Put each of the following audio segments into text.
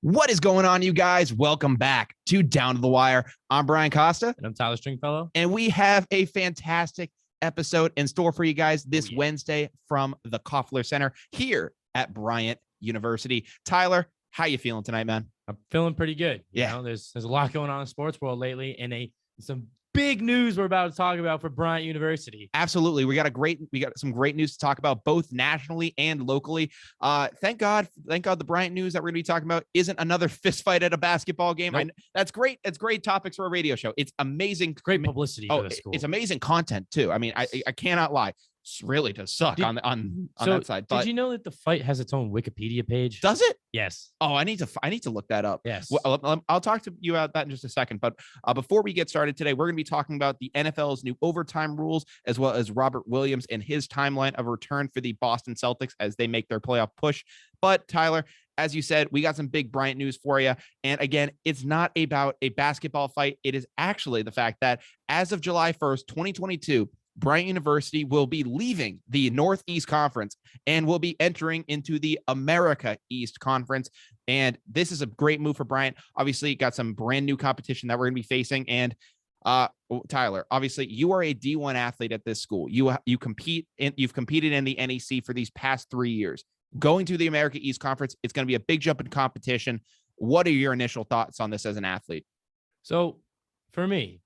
What is going on, you guys? Welcome back to Down to the Wire. I'm Brian Costa. And I'm Tyler Stringfellow. And we have a fantastic episode in store for you guys this Wednesday from the Koffler Center here at Bryant University. Tyler, how you feeling tonight, man? I'm feeling pretty good. You know, there's a lot going on in the sports world lately, and some big news we're about to talk about for Bryant University. Absolutely. We got some great news to talk about both nationally and locally. Thank God the Bryant news that we're going to be talking about isn't another fist fight at a basketball game. Nope. That's great. It's great topics for a radio show. It's amazing. Great publicity for the school. It's amazing content too. I mean, I cannot lie. It really does suck on that side. But did you know that the fight has its own Wikipedia page? Does it? Yes. Oh, I need to look that up. Yes. Well, I'll talk to you about that in just a second. But before we get started today, we're going to be talking about the NFL's new overtime rules, as well as Robert Williams and his timeline of return for the Boston Celtics as they make their playoff push. But Tyler, as you said, we got some big Bryant news for you. And again, it's not about a basketball fight. It is actually the fact that as of July 1st, 2022, Bryant University will be leaving the Northeast Conference and will be entering into the America East Conference. And this is a great move for Bryant. Obviously, got some brand new competition that we're going to be facing. And Tyler, obviously, you are a D1 athlete at this school. You've competed in the NEC for these past 3 years. Going to the America East Conference, it's going to be a big jump in competition. What are your initial thoughts on this as an athlete? So for me,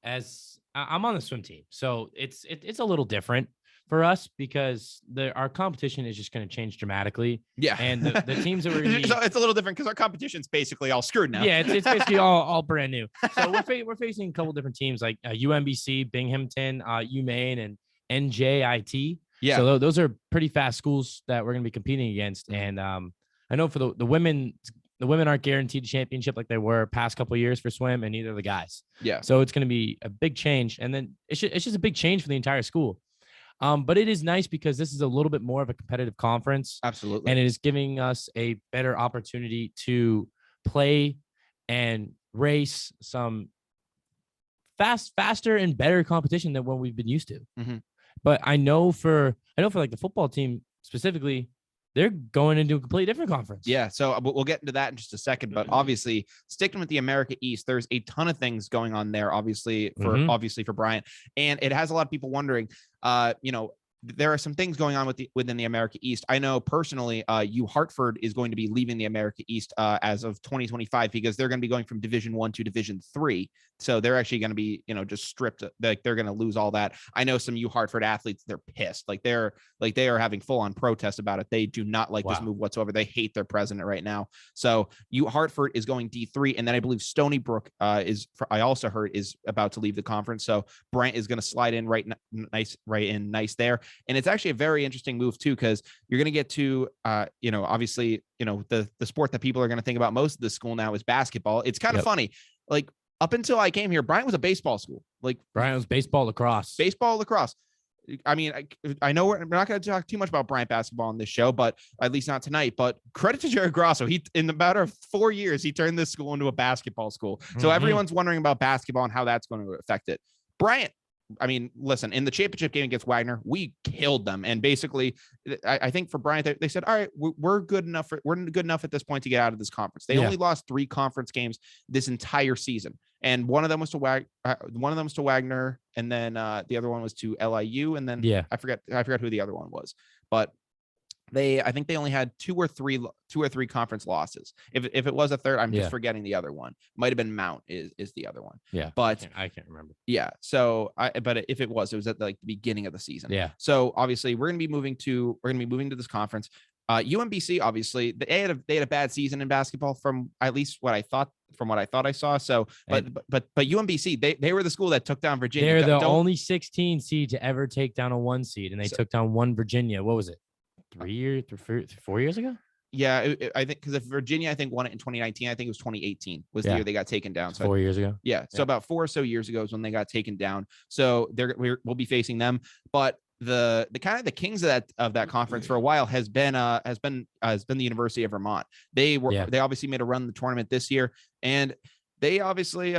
as I'm on the swim team, so it's a little different for us because our competition is just going to change dramatically. Yeah, and the teams that we're going to be, so it's a little different because our competition's basically all screwed now. Yeah, it's basically all brand new. So we're facing a couple different teams like UMBC, Binghamton, UMaine, and NJIT. Yeah, so those are pretty fast schools that we're going to be competing against. And I know for the women. The women aren't guaranteed a championship like they were past couple of years for swim, and neither are the guys. Yeah. So it's going to be a big change. And then it's just a big change for the entire school. But it is nice because this is a little bit more of a competitive conference. Absolutely. And it is giving us a better opportunity to play and race some faster and better competition than what we've been used to. Mm-hmm. But I know for like the football team specifically, they're going into a completely different conference. Yeah, so we'll get into that in just a second. But obviously, sticking with the America East, there's a ton of things going on there. Obviously for Bryant, and it has a lot of people wondering. There are some things going on within the America East. I know personally, Hartford is going to be leaving the America East as of 2025 because they're going to be going from Division I to Division III. So they're actually going to be, just stripped. Like they're going to lose all that. I know some Hartford athletes, they're pissed. They are having full on protest about it. They do not like this move whatsoever. They hate their president right now. So Hartford is going D3, and then I believe Stony Brook I also heard is about to leave the conference. So Bryant is going to slide in right nice there. And it's actually a very interesting move too, because you're going to get to, obviously, the sport that people are going to think about most of the school now is basketball. It's kind of funny. Like up until I came here, Bryant was a baseball school. Like Bryant was baseball, lacrosse. I mean, I know we're not going to talk too much about Bryant basketball on this show, but at least not tonight. But credit to Jared Grosso. He, in the matter of 4 years, he turned this school into a basketball school. So everyone's wondering about basketball and how that's going to affect it. Bryant, I mean, listen, in the championship game against Wagner, we killed them. And basically, I think for Bryant, they said, all right, we're good enough. We're good enough at this point to get out of this conference. They only lost 3 conference games this entire season. And one of them was to Wagner. And then the other one was to LIU. And then I forgot who the other one was, but I think they only had two or three conference losses. If it was a third, I'm just forgetting the other one. Might have been Mount is the other one. Yeah. But I can't remember. Yeah. So but if it was at the beginning of the season. Yeah. So obviously we're going to be moving to this conference. UMBC, obviously they had a bad season in basketball from at least what I thought I saw. So, but UMBC, they were the school that took down Virginia. They're the only 16 seed to ever take down a 1 seed, and they took down one Virginia. What was it? 4 years ago? Yeah, I think because if Virginia, I think won it in 2019. I think it was 2018 was the year they got taken down. So 4 years ago. Yeah, so about 4 or so years ago is when they got taken down. So we'll be facing them. But the kind of the kings of that conference for a while has been the University of Vermont. They obviously made a run in the tournament this year, and They obviously,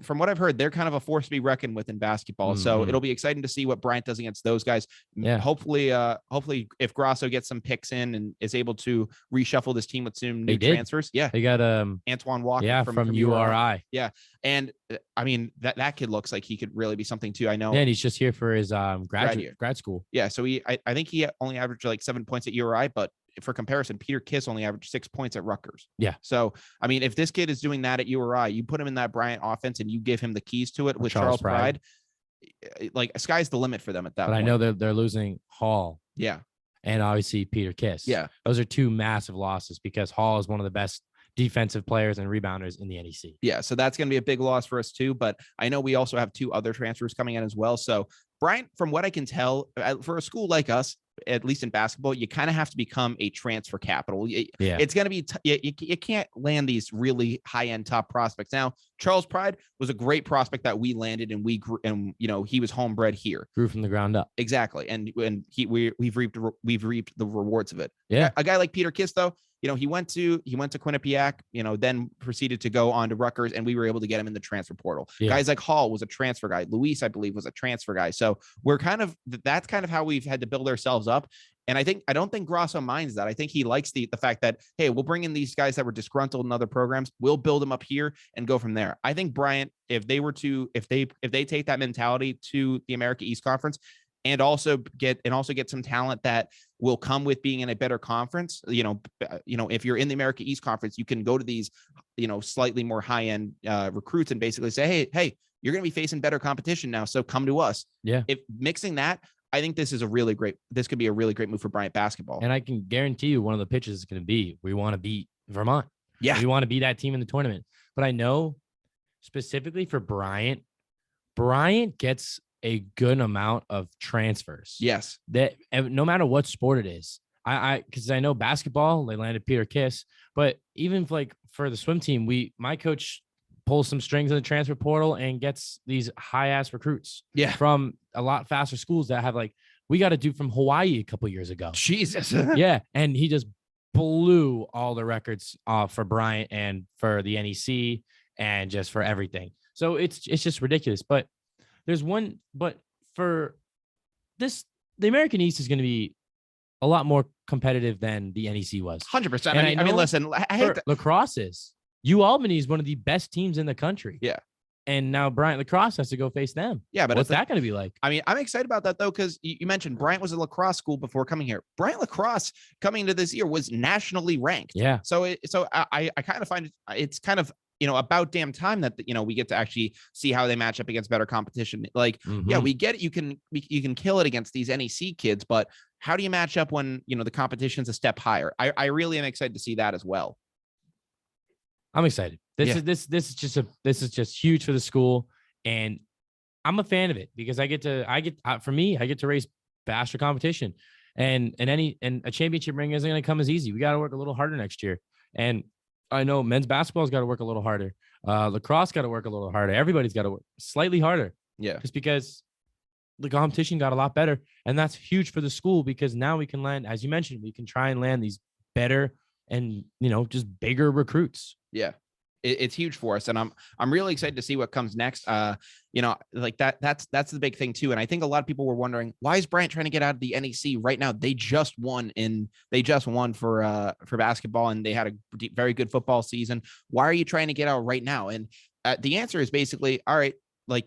from what I've heard, they're kind of a force to be reckoned with in basketball. So it'll be exciting to see what Bryant does against those guys. Yeah. Hopefully if Grasso gets some picks in and is able to reshuffle this team with some new transfers. Yeah. They got Antoine Walker from URI. Yeah. And I mean, that kid looks like he could really be something too. I know. Yeah, and he's just here for his grad school. Yeah. So I think he only averaged like 7 points at URI, but for comparison, Peter Kiss only averaged 6 points at Rutgers. Yeah. So, I mean, if this kid is doing that at URI, you put him in that Bryant offense and you give him the keys to it with Charles Pride, like sky's the limit for them at that point. I know they're losing Hall. Yeah. And obviously Peter Kiss. Yeah. Those are two massive losses because Hall is one of the best defensive players and rebounders in the NEC. Yeah. So that's going to be a big loss for us too. But I know we also have 2 other transfers coming in as well. So Bryant, from what I can tell, for a school like us, at least in basketball, you kind of have to become a transfer capital. It's going to be, you can't land these really high end top prospects. Now, Charles Pride was a great prospect that we landed and we grew, and he was homebred here. Grew from the ground up. Exactly. And we've reaped the rewards of it. Yeah. A guy like Peter Kiss, though, he went to Quinnipiac, then proceeded to go on to Rutgers, and we were able to get him in the transfer portal. Yeah. Guys like Hall was a transfer guy. Luis, I believe, was a transfer guy. So that's kind of how we've had to build ourselves up. And I don't think Grasso minds that. I think he likes the fact that, hey, we'll bring in these guys that were disgruntled in other programs. We'll build them up here and go from there. I think Bryant, if they take that mentality to the America East Conference, and also get some talent that will come with being in a better conference. If you're in the America East Conference, you can go to these, slightly more high end recruits and basically say, hey, you're going to be facing better competition now, so come to us. Yeah. If mixing that, I think this could be a really great move for Bryant basketball. And I can guarantee you one of the pitches is going to be, we want to beat Vermont. Yeah. We want to be that team in the tournament. But I know specifically for Bryant gets a good amount of transfers. Yes. That no matter what sport it is, because I know basketball, they landed Peter Kiss, but even for the swim team, my coach pulls some strings in the transfer portal and gets these high ass recruits. Yeah. From a lot faster schools that have we got a dude from Hawaii a couple years ago. Jesus. Yeah. And he just blew all the records for Bryant and for the NEC and just for everything. So it's just ridiculous. But for this, the American East is going to be a lot more competitive than the NEC was. 100%. I mean, listen, I hate lacrosse is. Albany is one of the best teams in the country. Yeah. And now Bryant lacrosse has to go face them. Yeah, but what's that going to be like? I mean, I'm excited about that though, because you mentioned Bryant was a lacrosse school before coming here. Bryant lacrosse coming into this year was nationally ranked. Yeah. So I kind of find it's kind of about damn time that we get to actually see how they match up against better competition. Yeah, we get it. You can kill it against these NEC kids, but how do you match up when the competition's a step higher? I really am excited to see that as well. I'm excited. This is just huge for the school, and I'm a fan of it because I get to raise faster competition, and a championship ring isn't going to come as easy. We got to work a little harder next year, and I know men's basketball's got to work a little harder. Lacrosse got to work a little harder. Everybody's got to work slightly harder. Yeah, just because the competition got a lot better, and that's huge for the school because now we can land, as you mentioned, we can try and land these better and just bigger recruits. Yeah. It's huge for us, and I'm really excited to see what comes next. That's the big thing too. And I think a lot of people were wondering, why is Bryant trying to get out of the NEC right now? They just won for basketball, and they had a very good football season. Why are you trying to get out right now? And the answer is basically, all right,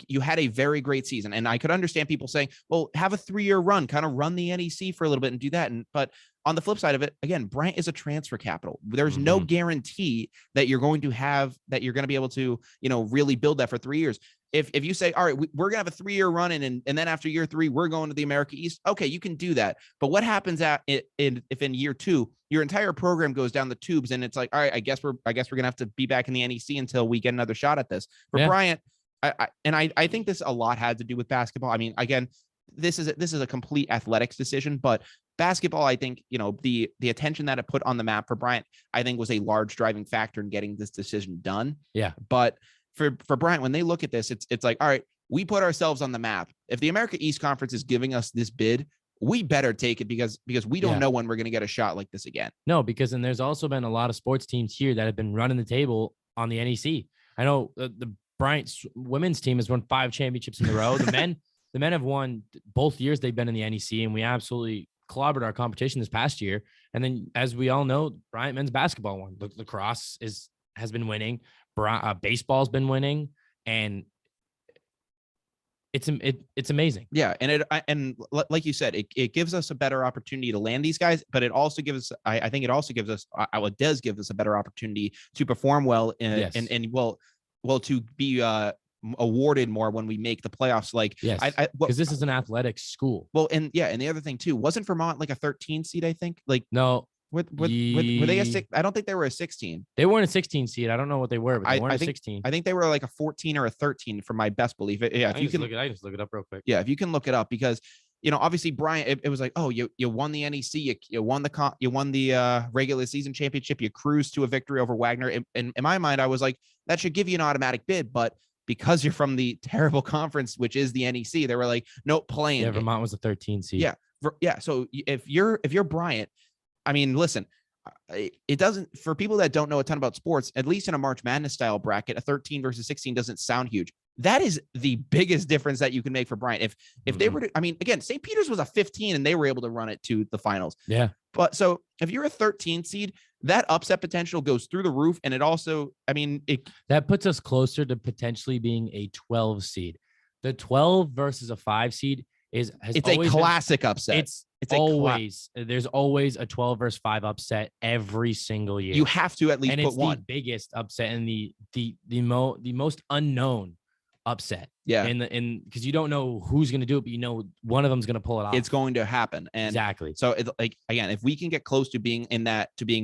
you had a very great season, and I could understand people saying, well, have a 3-year run, kind of run the NEC for a little bit and do that. But on the flip side of it, again, Bryant is a transfer capital. There's no guarantee that you're going to be able to, really build that for 3 years. If you say, all right, we're gonna have a 3-year run, and then after year 3, we're going to the America East. Okay, you can do that. But what happens if in year 2, your entire program goes down the tubes, and it's like, all right, I guess we're gonna have to be back in the NEC until we get another shot at this. For Bryant, I think this a lot had to do with basketball. I mean, again, this is a complete athletics decision, but basketball, I think, the attention that it put on the map for Bryant, I think was a large driving factor in getting this decision done. Yeah. But for Bryant, when they look at this, it's like, all right, we put ourselves on the map. If the America East Conference is giving us this bid, we better take it because we don't know when we're going to get a shot like this again. No, because there's also been a lot of sports teams here that have been running the table on the NEC. I know the Bryant women's team has won 5 championships in a row. The men have won both years they've been in the NEC, and we absolutely clobbered our competition this past year. And then, as we all know, Bryant men's basketball won. The lacrosse has been winning. Baseball's been winning, and it's amazing. Yeah, and like you said, it gives us a better opportunity to land these guys, but it also gives I think it also gives us it does give us a better opportunity to perform well and to be awarded more when we make the playoffs. Like, yes, because this is an athletics school. Well, and the other thing too, wasn't Vermont like a 13 seed? I think. Like, no. Were they a 6? I don't think they were a 16. They weren't a 16 seed. I don't know what they were, but they weren't a 16. I think they were like a 14 or a 13 from my best belief. Yeah, if you can I just look it up real quick. Yeah, if you can look it up, because obviously Bryant, it was like, oh, you won the NEC, you won the regular season championship, you cruised to a victory over Wagner. And in my mind, I was like, that should give you an automatic bid, but because you're from the terrible conference, which is the NEC, they were like, nope, playing. Yeah, Vermont was a 13 seed. Yeah. So if you're Bryant, I mean, listen, it doesn't, for people that don't know a ton about sports, at least in a March Madness style bracket, a 13 versus 16 doesn't sound huge. That is the biggest difference that you can make for Bryant. If they were to, I mean, again, St. Peter's was a 15 and they were able to run it to the finals. Yeah. But so if you're a 13 seed, that upset potential goes through the roof. And it also, I mean, that puts us closer to potentially being a 12 seed. The 12 versus a 5 seed it's a classic upset. There's always a 12 versus 5 upset every single year. You have to at least put one. The biggest upset and the most unknown upset. Yeah. And because you don't know who's going to do it, but one of them's going to pull it off. It's going to happen. And exactly. So it's like, again, if we can get close to being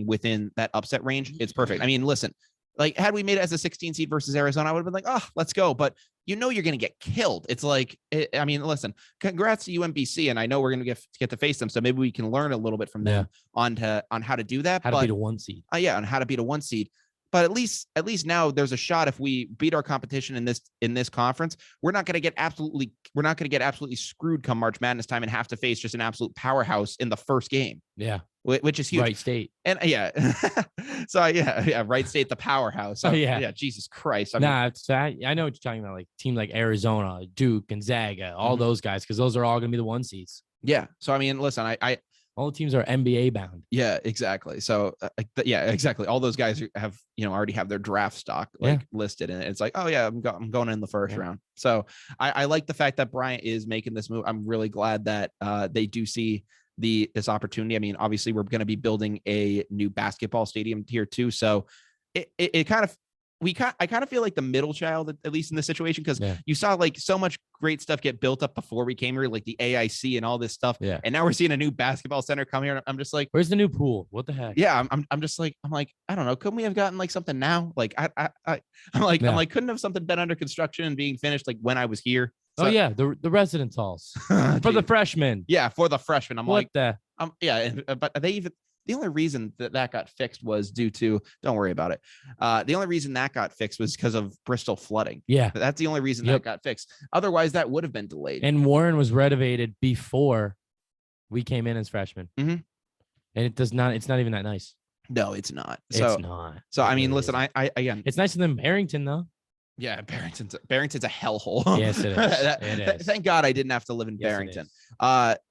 within that upset range, it's perfect. I mean, listen, like, had we made it as a 16 seed versus Arizona, I would have been like, oh, let's go. But you're going to get killed. It's like, I mean, listen, congrats to UMBC. And I know we're going to get to face them. So maybe we can learn a little bit from them on how to do that. How to beat a 1 seed. On how to beat a 1 seed. But at least now there's a shot. If we beat our competition in this conference, we're not going to get absolutely screwed come March Madness time and have to face just an absolute powerhouse in the first game. Yeah. Which is huge. Wright State. And so Wright State, the powerhouse. So, Jesus Christ. I know what you're talking about, like teams like Arizona, Duke, Gonzaga, all those guys, because those are all going to be the 1 seeds. Yeah. So I mean, listen, all the teams are NBA bound. Yeah, exactly. So exactly. All those guys have already have their draft stock listed, and it's like, oh yeah, I'm going in the first round. So I like the fact that Bryant is making this move. I'm really glad that they do see this opportunity. I mean, obviously we're going to be building a new basketball stadium here too. So it kind of, I kind of feel like the middle child, at least in this situation, because you saw like so much great stuff get built up before we came here, like the AIC and all this stuff. Yeah. And now we're seeing a new basketball center come here. And I'm just like, where's the new pool? What the heck? Yeah. I'm just like, I don't know. Couldn't we have gotten like something now? Like, I'm like, couldn't have something been under construction and being finished like when I was here? So, the residence halls for the freshmen. Yeah. For the freshmen. I'm what like, but the only reason that got fixed was due to, don't worry about it. The only reason that got fixed was because of Bristol flooding. Yeah. That's the only reason that got fixed. Otherwise, that would have been delayed. And Warren was renovated before we came in as freshmen. Mm-hmm. And it's not even that nice. No, it's not. It's not. So, I mean, listen, I again. It's nicer than Barrington, though. Yeah, Barrington's a hellhole. Yes, it is. Thank God I didn't have to live in Barrington. The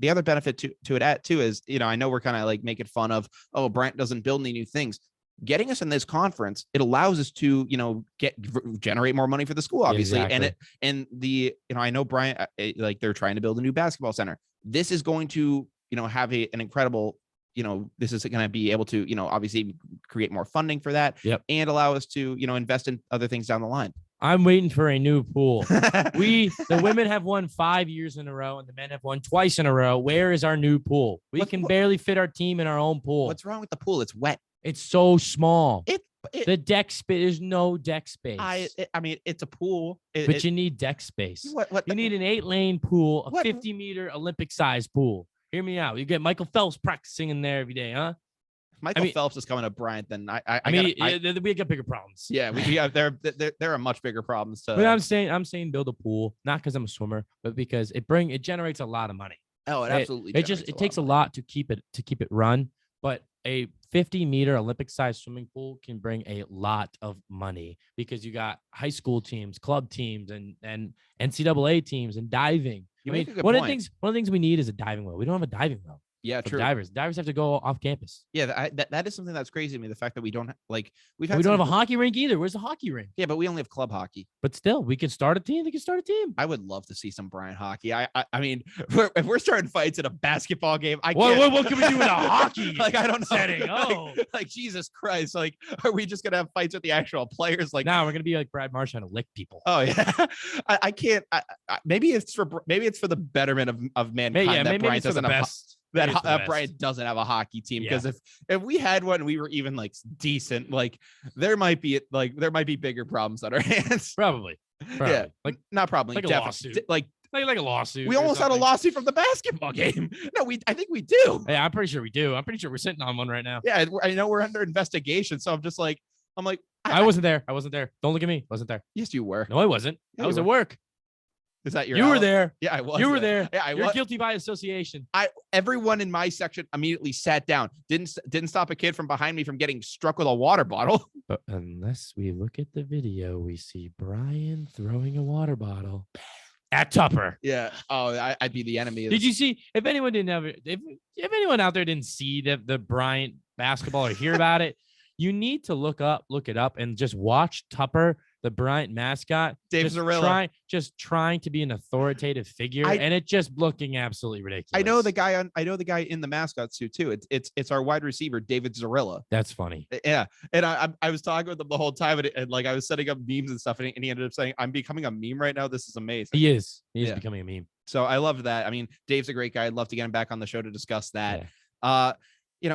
other benefit to it too is, I know we're kind of like making fun of, oh, Bryant doesn't build any new things. Getting us in this conference, it allows us to, generate more money for the school, obviously. Exactly. I know Bryant, like they're trying to build a new basketball center. This is going to, have an incredible, this is going to be able to, obviously create more funding for that and allow us to, invest in other things down the line. I'm waiting for a new pool. The women have won 5 years in a row and the men have won twice in a row. Where is our new pool? We can barely fit our team in our own pool. What's wrong with the pool? It's wet. It's so small. The deck space, there's no deck space. I mean, it's a pool. But you need deck space. You need an 8-lane pool, a 50-meter Olympic-sized pool. Hear me out. You get Michael Phelps practicing in there every day, huh? Michael Phelps is coming to Bryant, then we got bigger problems. Yeah, there are much bigger problems. But I'm saying build a pool, not because I'm a swimmer, but because it generates a lot of money. Oh, it absolutely. It takes a lot to keep it run. But a 50-meter Olympic-sized swimming pool can bring a lot of money because you got high school teams, club teams, and NCAA teams and diving. You make a good one point. of the things we need is a diving well. We don't have a diving well. Yeah, for true. Divers have to go off campus. Yeah, that is something that's crazy to me. The fact that we don't we don't have a hockey rink either. Where's the hockey rink? Yeah, but we only have club hockey. But still, we can start a team. They can start a team. I would love to see some Bryant hockey. I mean, if we're starting fights in a basketball game, what can we do in a hockey I don't know. setting? Oh, like Jesus Christ! Are we just gonna have fights with the actual players? We're gonna be like Brad Marsh trying to lick people. Oh yeah, I can't. Maybe it's for the betterment of mankind that Bryant doesn't have. Bryant doesn't have a hockey team because if we had one, we were even decent. There might be bigger problems on our hands. Probably. Yeah, not probably. Like a lawsuit. Like a lawsuit. We almost had a lawsuit from the basketball game. No, I think we do. Yeah, I'm pretty sure we do. I'm pretty sure we're sitting on one right now. Yeah, I know we're under investigation, so I'm like, I wasn't there. Don't look at me. I wasn't there. Yes, you were. No, I wasn't. I was at work. Is that you were there? Yeah, I was. You were there. Yeah, You're guilty by association. Everyone in my section immediately sat down. Didn't stop a kid from behind me from getting struck with a water bottle. But unless we look at the video, we see Brian throwing a water bottle at Tupper. Yeah. Oh, I'd be the enemy. Did you see? If anyone didn't have it, if anyone out there didn't see the Bryant basketball or hear about it, you need to look it up, and just watch Tupper, the Bryant mascot, Dave Zarilla, trying to be an authoritative figure, and it just looking absolutely ridiculous. I know the guy in the mascot suit too. It's our wide receiver, David Zarilla. That's funny. Yeah, and I was talking with him the whole time, and I was setting up memes and stuff, and he ended up saying, "I'm becoming a meme right now. This is amazing." He is becoming a meme. So I loved that. I mean, Dave's a great guy. I'd love to get him back on the show to discuss that. Yeah.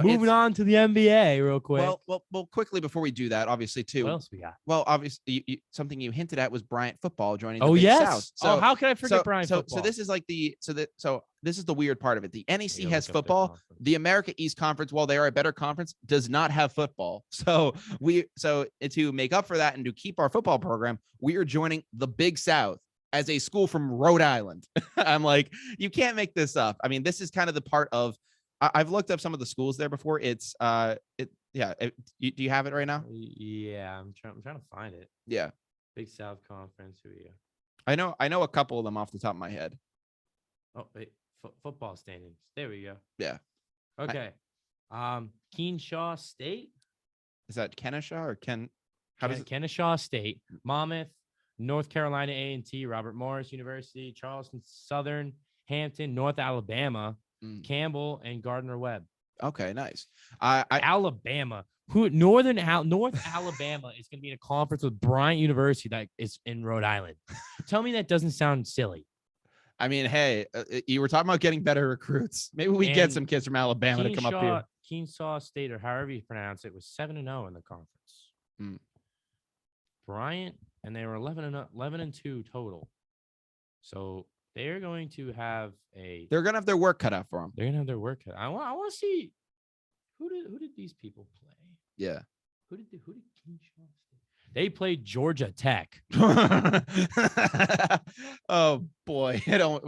Moving on to the NBA real quick. Well, quickly before we do that, obviously too. What else we got? Well, obviously, something you hinted at was Bryant football joining. Oh, the Big yes. South. So, how can I forget Bryant football? So this is this is the weird part of it. The NEC has football. The America East Conference, while they are a better conference, does not have football. So to make up for that and to keep our football program, we are joining the Big South as a school from Rhode Island. I'm like, you can't make this up. I mean, this is kind of the part of. I've looked up some of the schools there before. It's do you have it right now? Yeah, I'm trying to find it. Yeah. Big South Conference. Who are you? I know a couple of them off the top of my head. Oh, wait, football standings. There we go. Yeah. Okay. Keenshaw State. Is that Kennesaw or Ken? How does it? Kennesaw State, Monmouth, North Carolina A&T, Robert Morris University, Charleston Southern, Hampton, North Alabama. Campbell and Gardner-Webb. Okay, nice. Alabama, North Alabama is going to be in a conference with Bryant University that is in Rhode Island. Tell me that doesn't sound silly. I mean, hey, you were talking about getting better recruits. Maybe we get some kids from Alabama to come up here. Keenshaw State, or however you pronounce it, was 7-0 in the conference. Bryant, and they were 11-2 total. So they're going to have their work cut out for them. They're gonna have their work cut. I want to see who did these people play? Yeah. Who did Keenshaw State? They played Georgia Tech. Oh boy, don't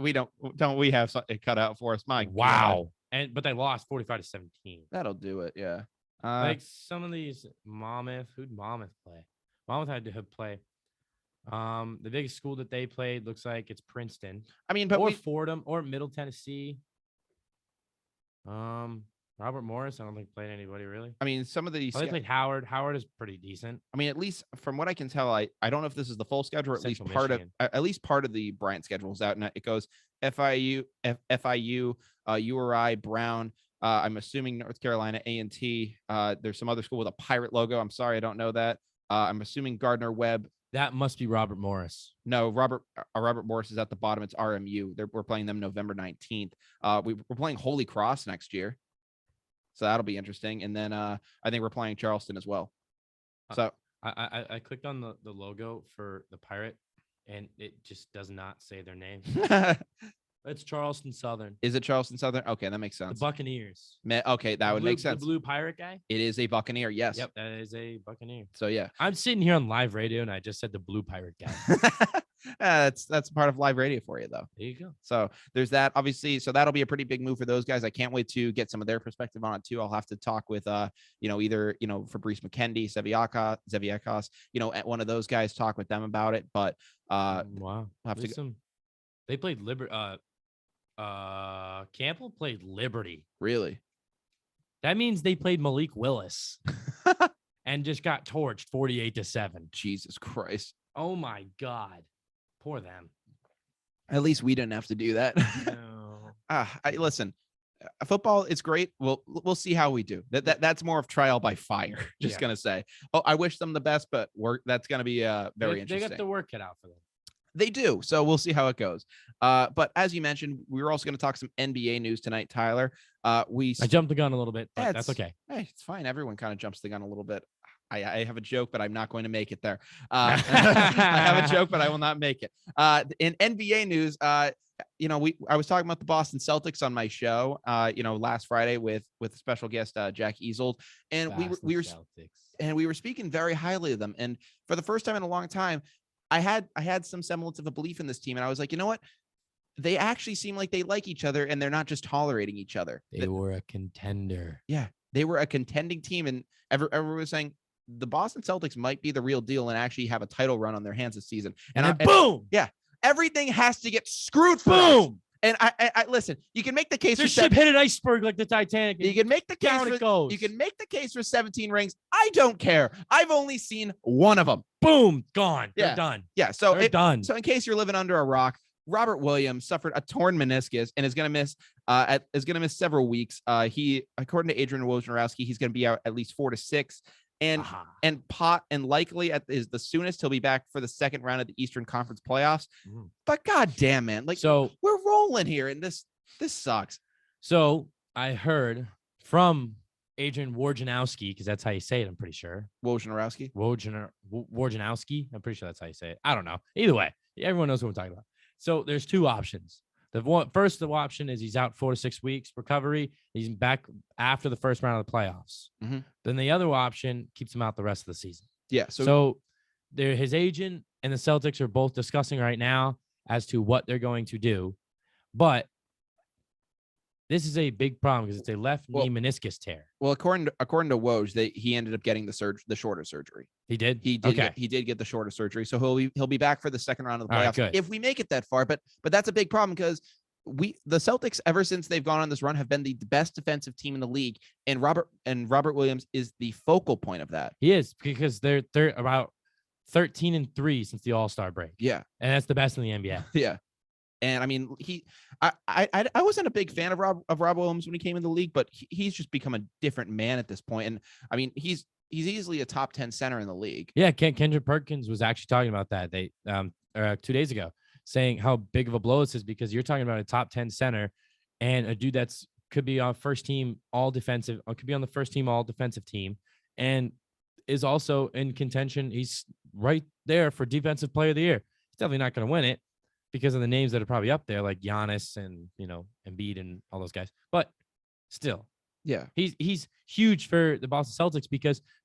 we have something cut out for us? My wow. But they lost 45-17. That'll do it. Yeah. Like some of these who'd Monmouth play? Monmouth had to play. The biggest school that they played looks like it's Princeton. I mean, Fordham or Middle Tennessee. Robert Morris, I don't think played anybody really. I mean, some of these. They played Howard. Howard is pretty decent. I mean, at least from what I can tell, I don't know if this is the full schedule, or at least part of the Bryant schedule is out, and it goes FIU, URI, Brown. I'm assuming North Carolina A&T. There's some other school with a pirate logo. I'm sorry, I don't know that. I'm assuming Gardner-Webb. That must be Robert Morris. No, Robert Morris is at the bottom. It's RMU. We're playing them November 19th. We're playing Holy Cross next year, so that'll be interesting. And then I think we're playing Charleston as well. So I clicked on the logo for the Pirate, and it just does not say their name. It's Charleston Southern. Is it Charleston Southern? Okay, that makes sense. The Buccaneers. Okay, that would make sense. The blue pirate guy? It is a Buccaneer, yes. Yep, that is a Buccaneer. So, yeah. I'm sitting here on live radio, and I just said the blue pirate guy. That's part of live radio for you, though. There you go. So there's that, obviously. So that'll be a pretty big move for those guys. I can't wait to get some of their perspective on it too. I'll have to talk with either Fabrice McKendy, Zeviakos, at one of those guys, talk with them about it. But wow, I'll have to. They played Liberty. Campbell played Liberty. Really? That means they played Malik Willis and just got torched 48-7. Jesus Christ. Oh my God. Poor them. At least we didn't have to do that. No. Listen, football is great. We'll see how we do. That's more of trial by fire. Just gonna say. Oh, I wish them the best, but that's gonna be very interesting. They got the work cut out for them. They do. So we'll see how it goes. But as you mentioned, we were also going to talk some NBA news tonight, Tyler. I jumped the gun a little bit, but that's okay. Hey, it's fine. Everyone kind of jumps the gun a little bit. I have a joke, but I'm not going to make it there. I have a joke, but I will not make it. In NBA news, I was talking about the Boston Celtics on my show, last Friday with special guest Jack Easold, and we were speaking very highly of them. And for the first time in a long time, I had some semblance of a belief in this team, and I was like, you know what? They actually seem like they like each other, and they're not just tolerating each other. They were a contender. Yeah, they were a contending team, and everyone was saying the Boston Celtics might be the real deal and actually have a title run on their hands this season. And boom! Yeah, everything has to get screwed for boom. Us. And I listen. You can make the case. Their ship hit an iceberg like the Titanic. You can make the case. Down it goes. You can make the case for 17 rings. I don't care. I've only seen one of them. Boom, gone. Yeah. They're done. Yeah. So they're done. So in case you're living under a rock, Robert Williams suffered a torn meniscus and is going to miss several weeks. He, according to Adrian Wojnarowski, he's going to be out at least 4 to 6. And likely is the soonest he'll be back for the second round of the Eastern Conference playoffs. But goddamn, man, so we're rolling here, and this sucks. So I heard from Adrian Wojnarowski, because that's how you say it. I'm pretty sure Wojnarowski. Wojnarowski. I'm pretty sure that's how you say it. I don't know. Either way, everyone knows what I'm talking about. So there's two options. The first option is he's out 4 to 6 weeks recovery. He's back after the first round of the playoffs. Mm-hmm. Then the other option keeps him out the rest of the season. Yeah. So his agent and the Celtics are both discussing right now as to what they're going to do. But this is a big problem because it's a left knee meniscus tear. Well, according to Woj, he ended up getting the shorter surgery. He did. He did get the shorter surgery, so he'll be back for the second round of the playoffs if we make it that far. But that's a big problem because the Celtics, ever since they've gone on this run, have been the best defensive team in the league, and Robert Williams is the focal point of that. He is, because they're about 13-3 since the All-Star break. Yeah, and that's the best in the NBA. Yeah. And I mean, I wasn't a big fan of Rob Williams when he came in the league, but he's just become a different man at this point. And I mean, he's easily a top 10 center in the league. Yeah, Kendrick Perkins was actually talking about that 2 days ago, saying how big of a blow this is because you're talking about a top 10 center and a dude that's could be on first team all defensive, or could be on the first team all defensive team, and is also in contention. He's right there for defensive player of the year. He's definitely not going to win it because of the names that are probably up there, like Giannis and Embiid and all those guys. But still, yeah, he's huge for the Boston Celtics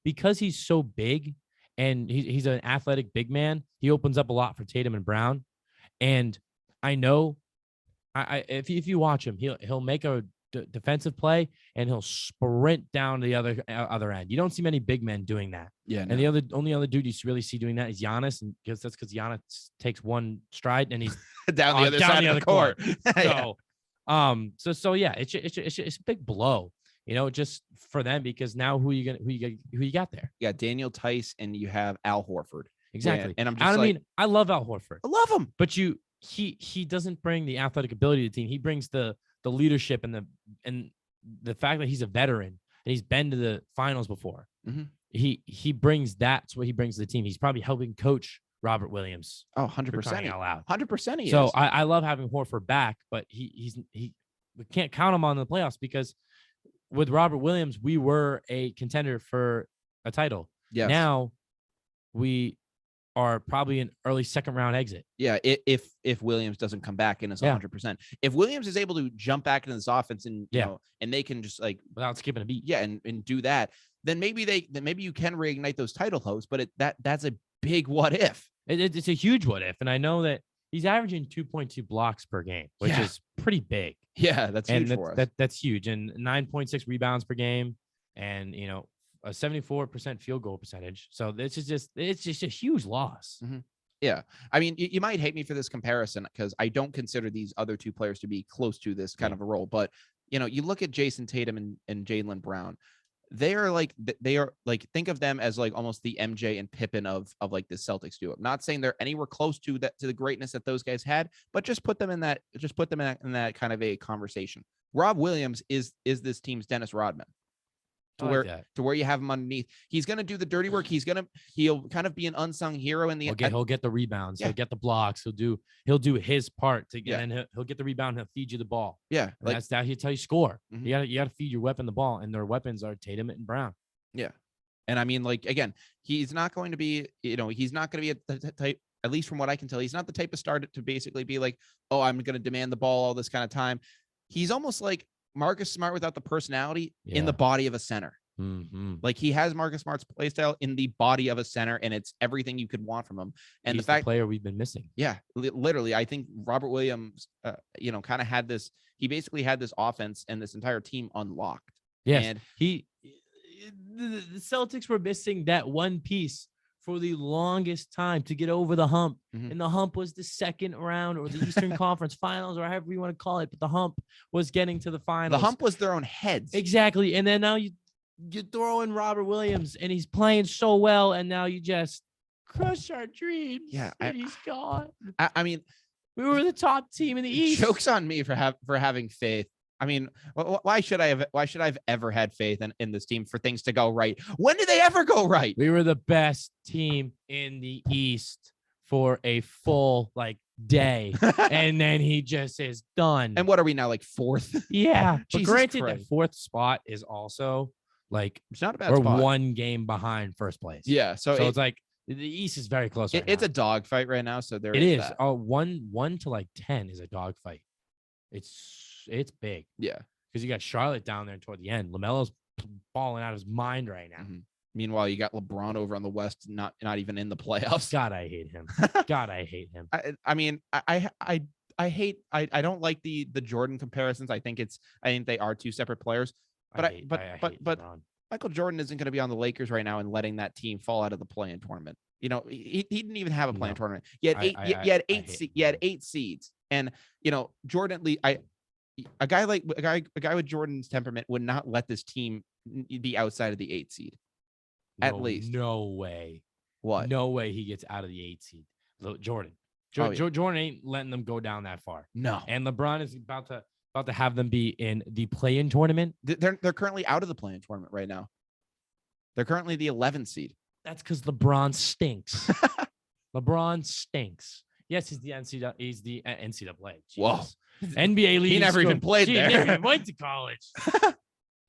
because he's so big and he's an athletic big man. He opens up a lot for Tatum and Brown. And I know, if you watch him, he'll make a defensive play and he'll sprint down to the other end. You don't see many big men doing that. Yeah. No. And the only other dude you really see doing that is Giannis, and because Giannis takes one stride and he's down the other side of the court. So yeah, it's a big blow, just for them, because now who you got there? You got Daniel Tice and you have Al Horford. Exactly. Yeah, and I love Al Horford. I love him, but he doesn't bring the athletic ability to the team. He brings the leadership and the fact that he's a veteran and he's been to the finals before. Mm-hmm. He brings that's what he brings to the team. He's probably helping coach Robert Williams. Oh, 100%. Out loud. 100% he so is. I love having Horford back, but we can't count him on the playoffs because with Robert Williams, we were a contender for a title. Yes. Now we are probably an early second round exit. Yeah, if Williams doesn't come back and is 100%. If Williams is able to jump back into this offense and and they can just without skipping a beat. Yeah, and do that, then maybe you can reignite those title hopes, but that's a big what if. It's a huge what if. And I know that he's averaging 2.2 blocks per game, which is pretty big. Yeah, that's huge for us. That's huge. And 9.6 rebounds per game, and a 74% field goal percentage. So it's just a huge loss. Mm-hmm. Yeah. I mean, you might hate me for this comparison because I don't consider these other two players to be close to this kind of a role. But, you look at Jason Tatum and Jaylen Brown. They are like, think of them as like almost the MJ and Pippen of like the Celtics duo. I'm not saying they're anywhere close to the greatness that those guys had, but just put them in that kind of a conversation. Rob Williams is this team's Dennis Rodman. To where you have him underneath. He's going to do the dirty work. He'll kind of be an unsung hero in the he'll get the rebounds. Yeah. He'll get the blocks. He'll do his part to get, and he'll get the rebound. He'll feed you the ball. Yeah. That's he'll tell you score. Mm-hmm. You got to feed your weapon the ball, and their weapons are Tatum and Brown. Yeah. And I mean, like, again, he's not going to be, he's not going to be the type, at least from what I can tell, he's not the type of star to basically be like, oh, I'm going to demand the ball all this kind of time. He's almost like Marcus Smart without the personality in the body of a center. Mm-hmm. Like he has Marcus Smart's play style in the body of a center, and it's everything you could want from him. And he's the player we've been missing. Yeah, literally. I think Robert Williams, kind of had this. He basically had this offense and this entire team unlocked. Yes, and the Celtics were missing that one piece for the longest time to get over the hump. Mm-hmm. And the hump was the second round or the Eastern Conference Finals, or however you want to call it. But the hump was getting to the finals. The hump was their own heads. Exactly. And then now you throw in Robert Williams, and he's playing so well, and now you just crush our dreams. Yeah, he's gone. I mean, we were the top team in the East. Joke's on me for having faith. I mean, why should I have ever had faith in this team for things to go right? When did they ever go right? We were the best team in the East for a full day, and then he just is done. And what are we now, like fourth? Yeah. But granted, that fourth spot is also it's not a bad spot. We're one game behind first place. Yeah. So it's like the East is very close. It's a dogfight right now. So it is. Oh, 1 to 10 is a dogfight. It's big. Yeah. Because you got Charlotte down there toward the end. LaMelo's balling out of his mind right now. Mm-hmm. Meanwhile, you got LeBron over on the West, not even in the playoffs. God, I hate him. God, I hate him. I mean, I don't like the Jordan comparisons. I think they are two separate players. But Michael Jordan isn't going to be on the Lakers right now and letting that team fall out of the play-in tournament. He didn't even have a play-in tournament. You had eight seeds, and Jordan Lee. A guy with Jordan's temperament would not let this team be outside of the 8 seed. At least. No way. What? No way he gets out of the 8 seed. Jordan ain't letting them go down that far. No. And LeBron is about to have them be in the play-in tournament. They're currently out of the play-in tournament right now. They're currently the 11th seed. That's because LeBron stinks. LeBron stinks. Yes, he's the NCAA. He's the NCAA. Jesus. Whoa. NBA league. He never even played there. He never even went to college. I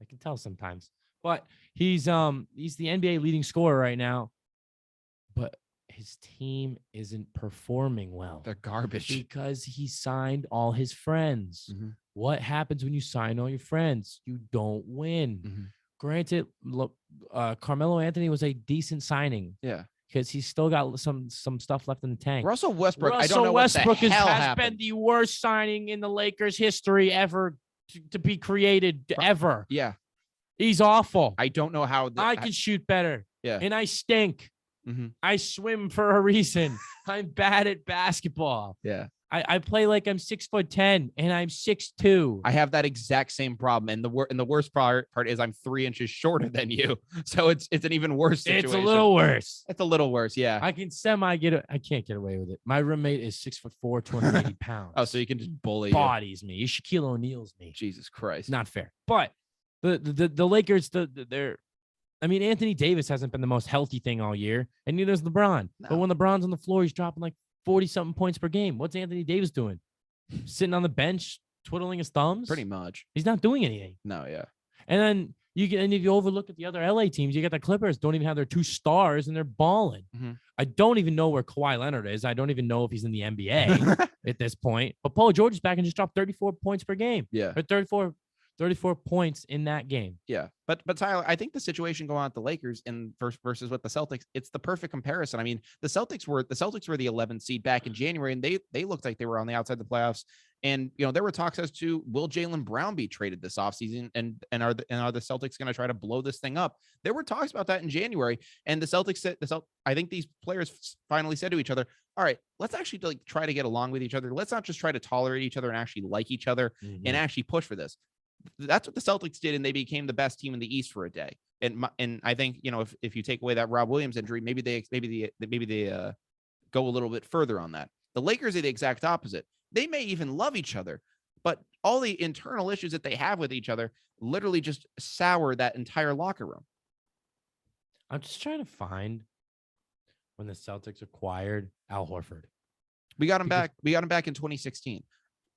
can tell sometimes. But he's the NBA leading scorer right now. But his team isn't performing well. They're garbage. Because he signed all his friends. Mm-hmm. What happens when you sign all your friends? You don't win. Mm-hmm. Granted, Carmelo Anthony was a decent signing. Yeah. Because he's still got some stuff left in the tank. Russell Westbrook, I don't know what the hell has happened. Been the worst signing in the Lakers history ever to be created ever. Yeah. He's awful. I don't know how. I can shoot better. Yeah. And I stink. Mm-hmm. I swim for a reason. I'm bad at basketball. Yeah. I play like I'm 6'10" and I'm 6'2". I have that exact same problem, and the worst part is I'm 3 inches shorter than you, so it's an even worse situation. It's a little worse. It's a little worse, yeah. I can I can't get away with it. My roommate is 6'4", 280 pounds. Oh, so you can just bully bodies me. He Shaquille O'Neal's me. Jesus Christ, not fair. But the Lakers, they're. I mean, Anthony Davis hasn't been the most healthy thing all year, and neither is LeBron. No. But when LeBron's on the floor, he's dropping like 40-something points per game. What's Anthony Davis doing? Sitting on the bench, twiddling his thumbs? Pretty much. He's not doing anything. No, yeah. And then if you overlook at the other LA teams, you get the Clippers don't even have their 2 stars, and they're balling. Mm-hmm. I don't even know where Kawhi Leonard is. I don't even know if he's in the NBA at this point. But Paul George is back and just dropped 34 points per game. Yeah. Or 34 points in that game. Yeah. But Tyler, I think the situation going on at the Lakers and versus with the Celtics, it's the perfect comparison. I mean, the Celtics were the 11th seed back in January, and they looked like they were on the outside of the playoffs. And there were talks as to, will Jaylen Brown be traded this offseason, and are the Celtics going to try to blow this thing up? There were talks about that in January, and the Celtics said, I think these players finally said to each other, all right, let's actually try to get along with each other. Let's not just try to tolerate each other and actually like each other and actually push for this. That's what the Celtics did, and they became the best team in the East for a day. And I think if you take away that Rob Williams injury, maybe they go a little bit further on that. The Lakers are the exact opposite. They may even love each other, but all the internal issues that they have with each other literally just sour that entire locker room. I'm just trying to find when the Celtics acquired Al Horford. We got him back. We got him back in 2016.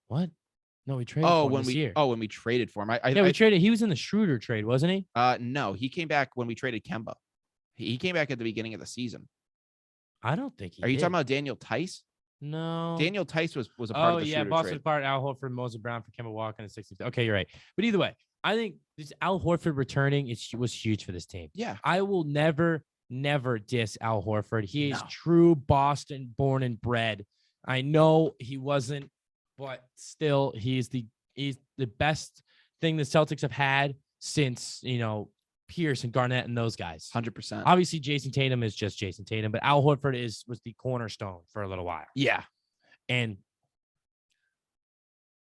What? No, we traded for him this year. When we traded for him. We traded. He was in the Schroeder trade, wasn't he? No, he came back when we traded Kemba. He came back at the beginning of the season. I don't think he Are you talking about Daniel Tice? No. Daniel Tice was a part of the Schroeder Boston trade. part Al Horford, Moses Brown for Kemba Walker in the 60s. Okay, you're right. But either way, I think this Al Horford returning was huge for this team. Yeah. I will never diss Al Horford. He is true Boston born and bred. I know he wasn't, but still he's the best thing the Celtics have had since, Pierce and Garnett and those guys. 100%. Obviously, Jason Tatum is just Jason Tatum, but Al Horford was the cornerstone for a little while. Yeah. And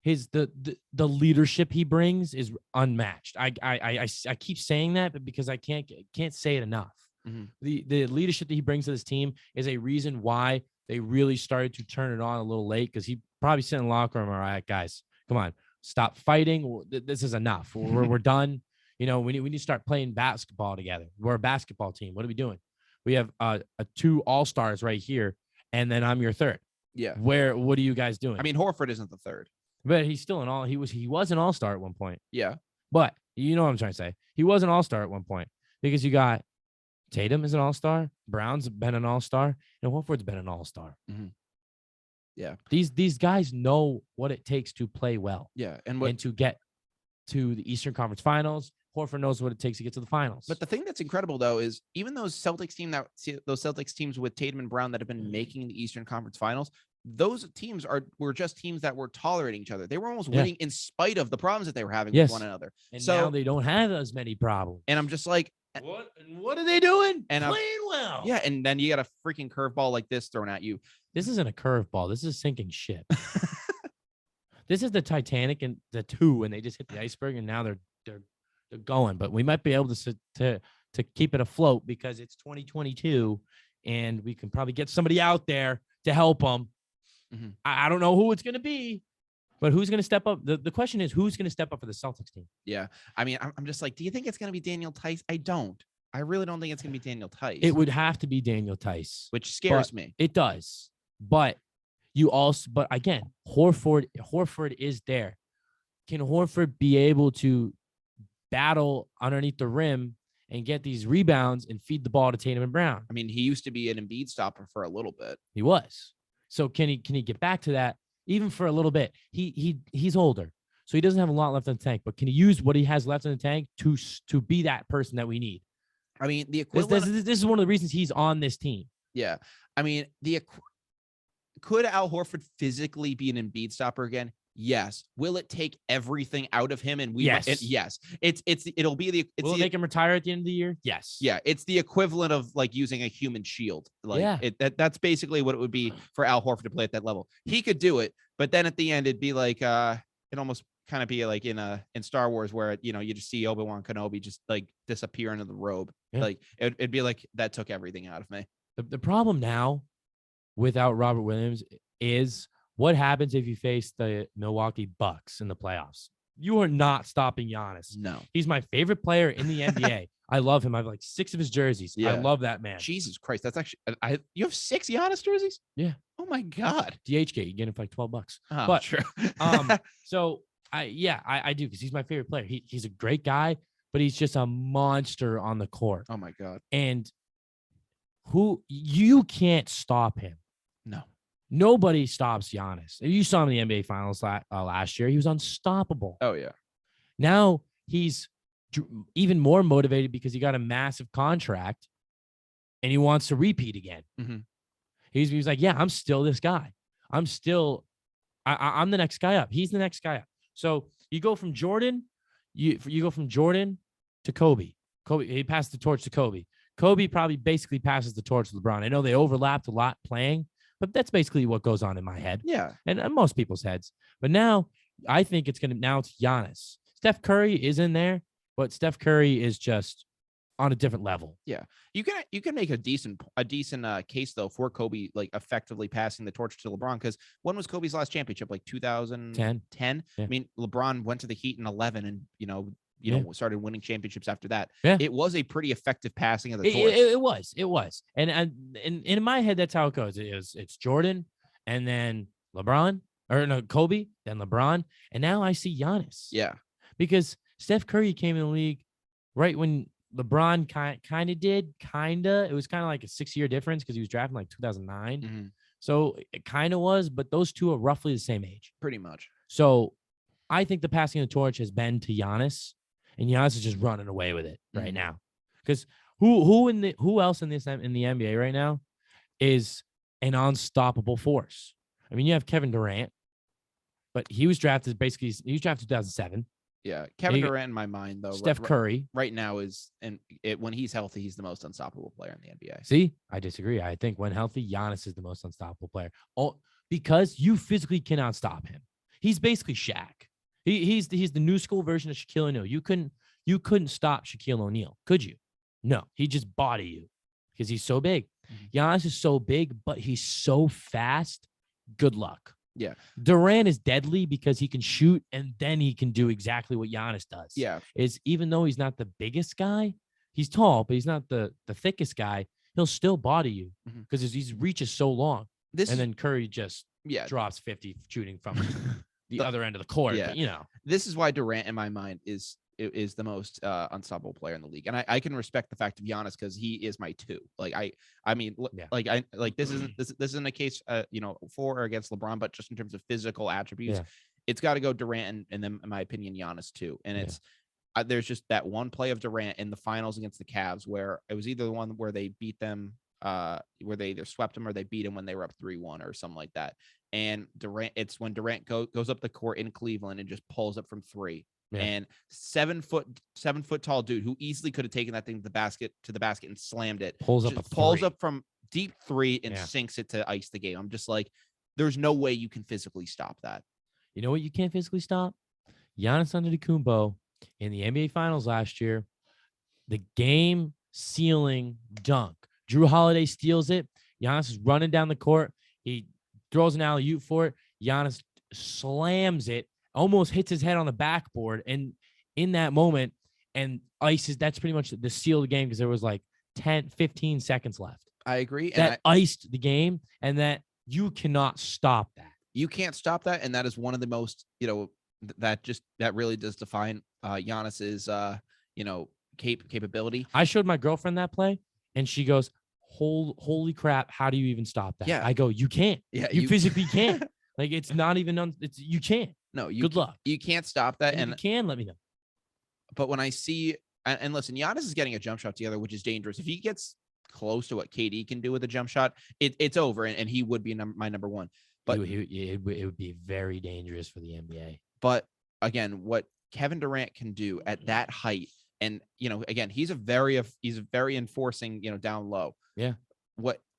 the leadership he brings is unmatched. I keep saying that, but because I can't say it enough. Mm-hmm. The leadership that he brings to this team is a reason why they really started to turn it on a little late, because he probably sitting in the locker room. All right, guys, come on, stop fighting. This is enough. We're done. We need to start playing basketball together. We're a basketball team. What are we doing? We have two all-stars right here, and then I'm your third. Yeah. What are you guys doing? I mean, Horford isn't the third, but he's still he was an all-star at one point. Yeah. But you know what I'm trying to say. He was an all-star at one point, because you got Tatum is an all-star, Brown's been an all-star, and Horford's been an all-star. Mm-hmm. Yeah. These guys know what it takes to play well. Yeah. And to get to the Eastern Conference Finals. Horford knows what it takes to get to the finals. But the thing that's incredible, though, is even those Celtics teams with Tatum and Brown that have been making the Eastern Conference Finals, those teams were just teams that were tolerating each other. They were almost winning in spite of the problems that they were having with one another. And now they don't have as many problems. And I'm just like, what are they doing? And playing well. Yeah, and then you got a freaking curveball like this thrown at you. This isn't a curveball. This is a sinking ship. This is the Titanic and the two, and they just hit the iceberg, and now they're going. But we might be able to keep it afloat, because it's 2022, and we can probably get somebody out there to help them. Mm-hmm. I don't know who it's going to be, but who's going to step up? The question is, who's going to step up for the Celtics team? Yeah. I mean, I'm just like, do you think it's going to be Daniel Tice? I don't. I really don't think it's going to be Daniel Tice. It would have to be Daniel Tice, which scares me. It does. But again, Horford is there. Can Horford be able to battle underneath the rim and get these rebounds and feed the ball to Tatum and Brown? I mean, he used to be an Embiid stopper for a little bit. He was. So can he get back to that even for a little bit? He's older, so he doesn't have a lot left in the tank. But can he use what he has left in the tank to be that person that we need? I mean, the equivalent. This is one of the reasons he's on this team. Yeah. I mean, could Al Horford physically be an Embiid stopper again? Yes. Will it take everything out of him? And yes. It'll be will it make him retire at the end of the year? Yes. Yeah. It's the equivalent of like using a human shield. That's basically what it would be for Al Horford to play at that level. He could do it, but then at the end, it'd be like, it almost kind of be like in Star Wars where, you just see Obi-Wan Kenobi just like disappear into the robe. Yeah. Like it'd be like, that took everything out of me. The problem now without Robert Williams is, what happens if you face the Milwaukee Bucks in the playoffs? You are not stopping Giannis. No. He's my favorite player in the NBA. I love him. I have like 6 of his jerseys. Yeah. I love that man. Jesus Christ. That's actually, you have 6 Giannis jerseys? Yeah. Oh my God. DHgate, you get him for like $12. Oh, but true. So I do, because he's my favorite player. He's a great guy, but he's just a monster on the court. Oh my God. And you can't stop him. No. Nobody stops Giannis. You saw him in the NBA Finals last year. He was unstoppable. Oh, yeah. Now he's even more motivated because he got a massive contract and he wants to repeat again. Mm-hmm. He's like, yeah, I'm still this guy. I'm the next guy up. He's the next guy up. So you go from Jordan, you go from Jordan to Kobe. He passed the torch to Kobe. Kobe probably basically passes the torch to LeBron. I know they overlapped a lot playing, but that's basically what goes on in my head. Yeah. And most people's heads. But now I think it's Giannis. Steph Curry is in there, but Steph Curry is just on a different level. Yeah. You can make a decent case though for Kobe like effectively passing the torch to LeBron, because when was Kobe's last championship? Like 2010. Yeah. I mean, LeBron went to the Heat in 11 and started winning championships after that. Yeah. It was a pretty effective passing of the torch. It was. And in my head, that's how it goes. It's Jordan and then LeBron, or no, Kobe, then LeBron. And now I see Giannis. Yeah. Because Steph Curry came in the league right when LeBron kind of did. It was kind of like a 6-year difference because he was drafted in like 2009. Mm-hmm. So it kind of was, but those two are roughly the same age. Pretty much. So I think the passing of the torch has been to Giannis, and Giannis is just running away with it right now. Because who else in the NBA right now is an unstoppable force? I mean, you have Kevin Durant, but he was drafted 2007. Yeah, Kevin Durant in my mind though. Steph Curry right now when he's healthy, he's the most unstoppable player in the NBA. See, I disagree. I think when healthy, Giannis is the most unstoppable player. Oh, because you physically cannot stop him. He's basically Shaq. He's the new school version of Shaquille O'Neal. You couldn't stop Shaquille O'Neal, could you? No, he just body you because he's so big. Mm-hmm. Giannis is so big, but he's so fast. Good luck. Yeah. Durant is deadly because he can shoot and then he can do exactly what Giannis does. Yeah. Is even though he's not the biggest guy, he's tall, but he's not the thickest guy. He'll still body you because his reach is so long. Then Curry just drops 50 shooting from the other end of the court. Yeah. But, this is why Durant in my mind is the most unstoppable player in the league, and I can respect the fact of Giannis because he is my 2. This isn't a case for or against LeBron, but just in terms of physical attributes, it's got to go Durant and then in my opinion Giannis too. And it's there's just that one play of Durant in the finals against the Cavs where it was either the one where they beat them, where they either swept them or they beat them when they were up 3-1 or something like that. And it's when Durant goes up the court in Cleveland and just pulls up from 3. Yeah. And 7 foot tall dude who easily could have taken that thing to the basket and slammed it. Pulls up from deep 3 and sinks it to ice the game. I'm just like, there's no way you can physically stop that. You know what you can't physically stop? Giannis Antetokounmpo in the NBA Finals last year, the game sealing dunk. Drew Holiday steals it. Giannis is running down the court. He throws an alley-oop for it. Giannis slams it. Almost hits his head on the backboard, and in that moment, and ices, that's pretty much the seal of the game because there was like 15 seconds left. I agree. That iced the game, and that you cannot stop that. You can't stop that, and that is one of the most, that really does define Giannis's, capability. I showed my girlfriend that play, and she goes, holy crap, how do you even stop that? Yeah. I go, you can't. Yeah, you physically can't. Like, it's not even, you can't. No, good luck. You can't stop that. And if you can, let me know. But when I see, and listen, Giannis is getting a jump shot together, which is dangerous. If he gets close to what KD can do with a jump shot, it's over, and he would be my number 1. But it would be very dangerous for the NBA. But again, what Kevin Durant can do at that height, and again, he's a very enforcing, down low. Yeah.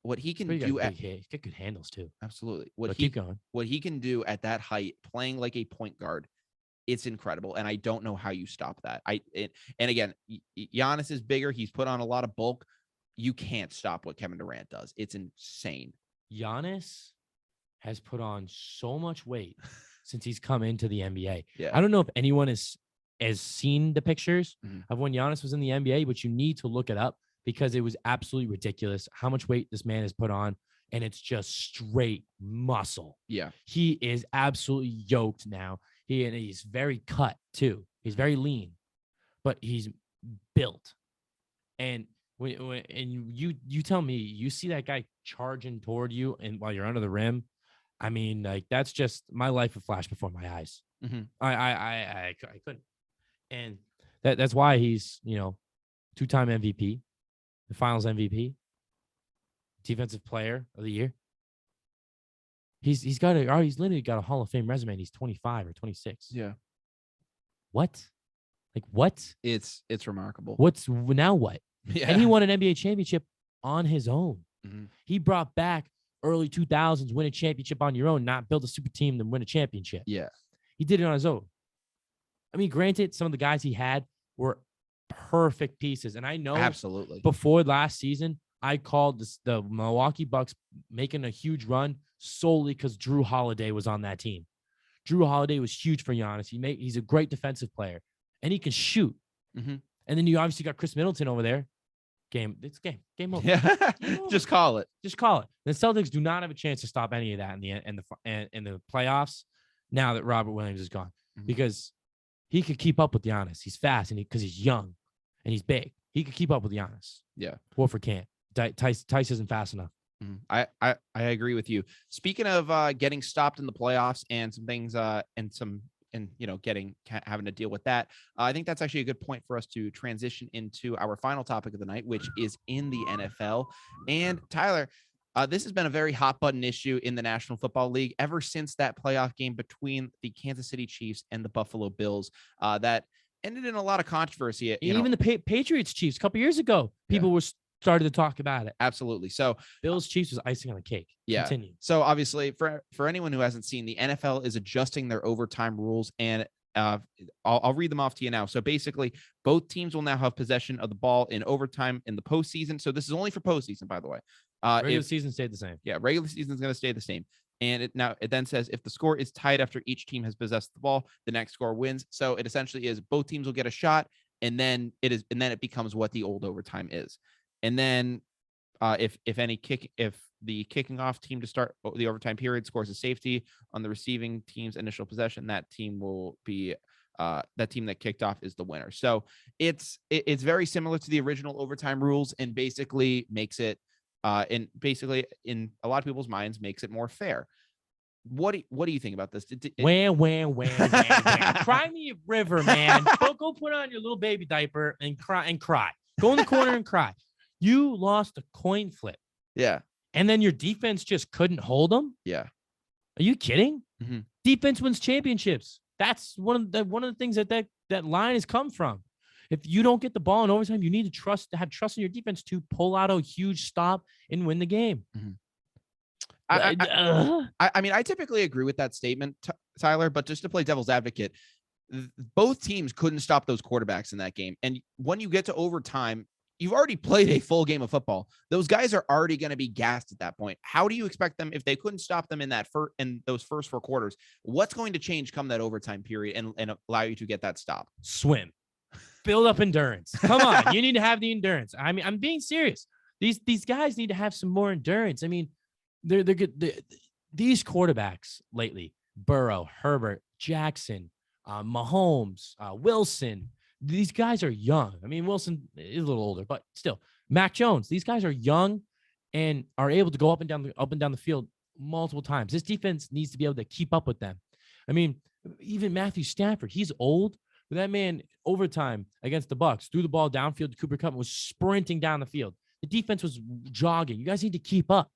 What he can do he's got good handles too. Absolutely. Keep going. What he can do at that height, playing like a point guard, it's incredible. And I don't know how you stop that. And again, Giannis is bigger. He's put on a lot of bulk. You can't stop what Kevin Durant does. It's insane. Giannis has put on so much weight since he's come into the NBA. Yeah. I don't know if anyone has seen the pictures of when Giannis was in the NBA, but you need to look it up because it was absolutely ridiculous how much weight this man has put on, and it's just straight muscle. Yeah. He is absolutely yoked now. He's very cut too. He's very lean, but he's built. And when you tell me you see that guy charging toward you and while you're under the rim, I mean, like, that's just, my life would flash before my eyes. Mm-hmm. I couldn't. And that's why he's, two-time MVP, the finals MVP, defensive player of the year. He's literally got a Hall of Fame resume and he's 25 or 26. Yeah. What? Like what? It's remarkable. What's now what? Yeah. And he won an NBA championship on his own. Mm-hmm. He brought back early 2000s, win a championship on your own, not build a super team and win a championship. Yeah. He did it on his own. I mean, granted, some of the guys he had were perfect pieces. And I know absolutely before last season, I called the Milwaukee Bucks making a huge run solely because Drew Holiday was on that team. Drew Holiday was huge for Giannis. He's a great defensive player, and he can shoot. Mm-hmm. And then you obviously got Chris Middleton over there. Game over. Yeah. Just call it. The Celtics do not have a chance to stop any of that in the playoffs now that Robert Williams is gone, because he could keep up with Giannis. He's fast and because he's young and he's big. He could keep up with Giannis. Yeah. Horford can't. Tice isn't fast enough. I agree with you. Speaking of getting stopped in the playoffs and some things having to deal with that, I think that's actually a good point for us to transition into our final topic of the night, which is in the NFL. And Tyler, this has been a very hot button issue in the National Football League ever since that playoff game between the Kansas City Chiefs and the Buffalo Bills that ended in a lot of controversy. Even the Patriots Chiefs a couple years ago, people were started to talk about it. Absolutely. So Bills Chiefs was icing on the cake. Yeah. Continue. So obviously for anyone who hasn't seen, the NFL is adjusting their overtime rules, and I'll read them off to you now. So basically both teams will now have possession of the ball in overtime in the postseason. So this is only for postseason, by the way. Regular season stayed the same. Yeah. Regular season is going to stay the same. And it then says if the score is tied after each team has possessed the ball, the next score wins. So it essentially is both teams will get a shot, and then it becomes what the old overtime is. And then if the kicking off team to start the overtime period scores a safety on the receiving team's initial possession, that team will be that team that kicked off is the winner. So it's very similar to the original overtime rules, and basically makes it in a lot of people's minds makes it more fair. What do you think about this? Wham. Cry me a river, man. Go put on your little baby diaper and cry. Go in the corner and cry. You lost a coin flip. Yeah. And then your defense just couldn't hold them? Yeah. Are you kidding? Mm-hmm. Defense wins championships. That's one of the things that line has come from. If you don't get the ball in overtime, you need to have trust in your defense to pull out a huge stop and win the game. Mm-hmm. I mean, I typically agree with that statement, Tyler, but just to play devil's advocate, both teams couldn't stop those quarterbacks in that game. And when you get to overtime, you've already played a full game of football. Those guys are already going to be gassed at that point. How do you expect them, if they couldn't stop them in those first 4 quarters, what's going to change come that overtime period and allow you to get that stop? Swim. Build up endurance. Come on. You need to have the endurance. I mean, I'm being serious. These guys need to have some more endurance. I mean, they're good. These quarterbacks lately, Burrow, Herbert, Jackson, Mahomes, Wilson, these guys are young. I mean, Wilson is a little older, but still, Mac Jones, these guys are young and are able to go up and down the field multiple times. This defense needs to be able to keep up with them. I mean, even Matthew Stafford, he's old, but that man overtime against the Bucks threw the ball downfield to Cooper Kupp and was sprinting down the field. The defense was jogging. You guys need to keep up.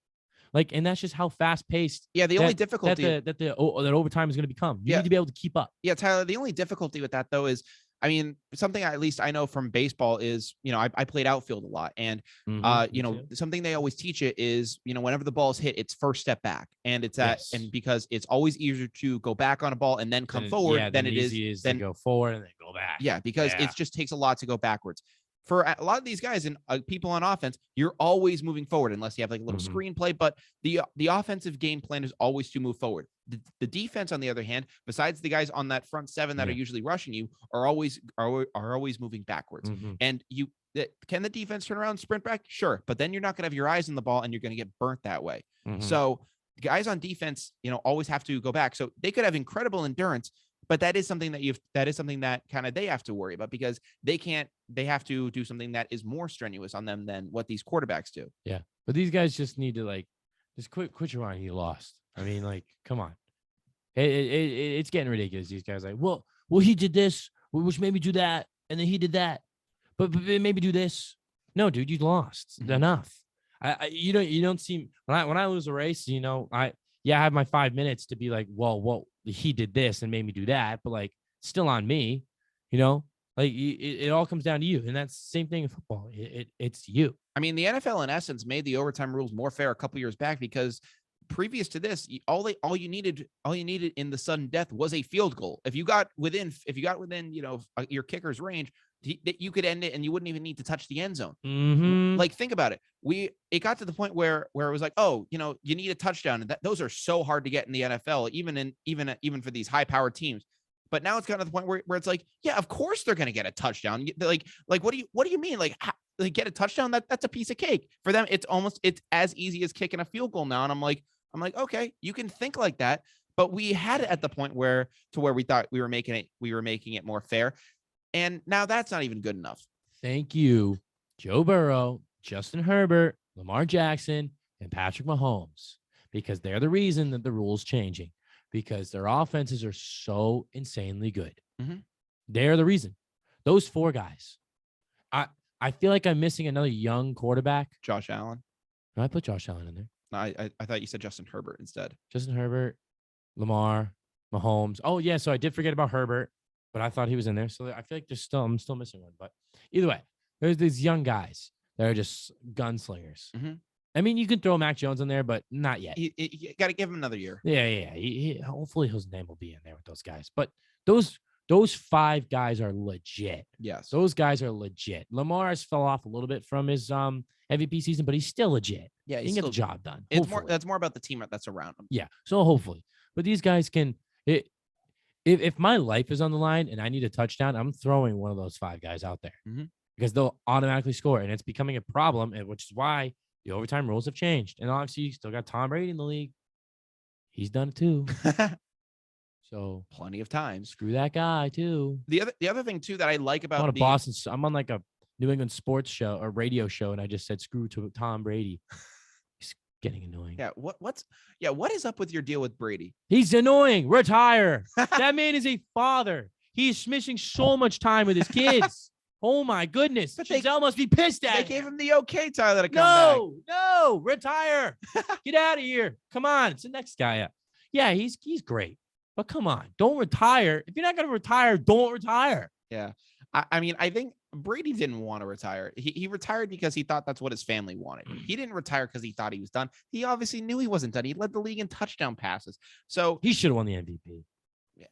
And that's just how fast paced. Yeah. The only difficulty that overtime is going to become. You need to be able to keep up. Yeah, Tyler. The only difficulty with that though is, I mean, something at least I know from baseball is, I played outfield a lot, and something they always teach it is, whenever the ball is hit, it's first step back, and it's and because it's always easier to go back on a ball and then come forward than it is to go forward and then go back. Yeah, because it just takes a lot to go backwards. For a lot of these guys and people on offense, you're always moving forward unless you have like a little screenplay. But the offensive game plan is always to move forward. The defense, on the other hand, besides the guys on that front 7 that are usually rushing you, are always moving backwards. And can the defense turn around and sprint back? Sure, but then you're not going to have your eyes on the ball, and you're going to get burnt that way. So guys on defense, always have to go back. So they could have incredible endurance, but that is something that kind of they have to worry about, because they have to do something that is more strenuous on them than what these quarterbacks do. Yeah. But these guys just need to just quit your mind. You lost. I mean, come on. It's getting ridiculous. These guys well, he did this. which made me do that, and then he did that, but it made me do this. No, dude, you lost. Enough. You don't seem when I lose a race, I have my 5 minutes to be like, well, he did this and made me do that, but like, still on me, like it all comes down to you, and that's the same thing in football. It's you. I mean, the NFL in essence made the overtime rules more fair a couple years back because previous to this, all you needed in the sudden death was a field goal. If you got within, your kicker's range, you could end it and you wouldn't even need to touch the end zone. Like, think about it. It got to the point where it was like, oh, you need a touchdown, and those are so hard to get in the NFL, even for these high powered teams. But now it's gotten to the point where it's like, yeah, of course they're going to get a touchdown. Like what do you mean? Like get a touchdown? That's a piece of cake for them. It's as easy as kicking a field goal now. And I'm like, okay, you can think like that, but we had it at the point where we thought we were making it more fair. And now that's not even good enough. Thank you, Joe Burrow, Justin Herbert, Lamar Jackson, and Patrick Mahomes, because they're the reason that the rule's changing, because their offenses are so insanely good. They're the reason. Those 4 guys. I feel like I'm missing another young quarterback. Josh Allen. No, I put Josh Allen in there. No, I thought you said Justin Herbert instead. Justin Herbert, Lamar, Mahomes. Oh, yeah, so I did forget about Herbert, but I thought he was in there. So I feel like I'm still missing one. But either way, there's these young guys that are just gunslingers. I mean, you can throw Mac Jones in there, but not yet. You got to give him another year. Yeah. Hopefully his name will be in there with those guys. But those 5 guys are legit. Yes. Those guys are legit. Lamar has fell off a little bit from his MVP season, but he's still legit. Yeah, he can get the job done. That's more about the team that's around him. Yeah. So hopefully. But these guys can if my life is on the line and I need a touchdown, I'm throwing one of those 5 guys out there because they'll automatically score. And it's becoming a problem, which is why the overtime rules have changed. And obviously, you still got Tom Brady in the league. He's done it too. So plenty of times. Screw that guy too. The other thing too that I like about I'm on like a New England sports show or radio show, and I just said screw to Tom Brady. He's getting annoying. Yeah. What is up with your deal with Brady? He's annoying. Retire. That man is a father. He's missing so much time with his kids. Oh my goodness. But Giselle must be pissed at him. They gave him the okay, Tyler, to come back. No, retire. Get out of here. Come on. It's the next guy up. Yeah, he's great. But come on, don't retire. If you're not going to retire, don't retire. Yeah. I mean, I think Brady didn't want to retire. He retired because he thought that's what his family wanted. He didn't retire because he thought he was done. He obviously knew he wasn't done. He led the league in touchdown passes. So he should have won the MVP.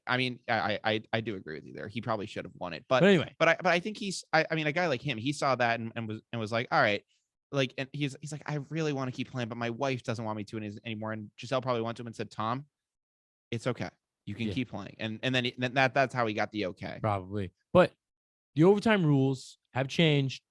I mean, I do agree with you there. He probably should have won it. But anyway, but I think I mean, a guy like him, he saw that and was like, all right. Like, and he's like, I really want to keep playing, but my wife doesn't want me to anymore. And Giselle probably went to him and said, Tom, it's okay. You can keep playing. And then that's how he got the okay. Probably. But the overtime rules have changed.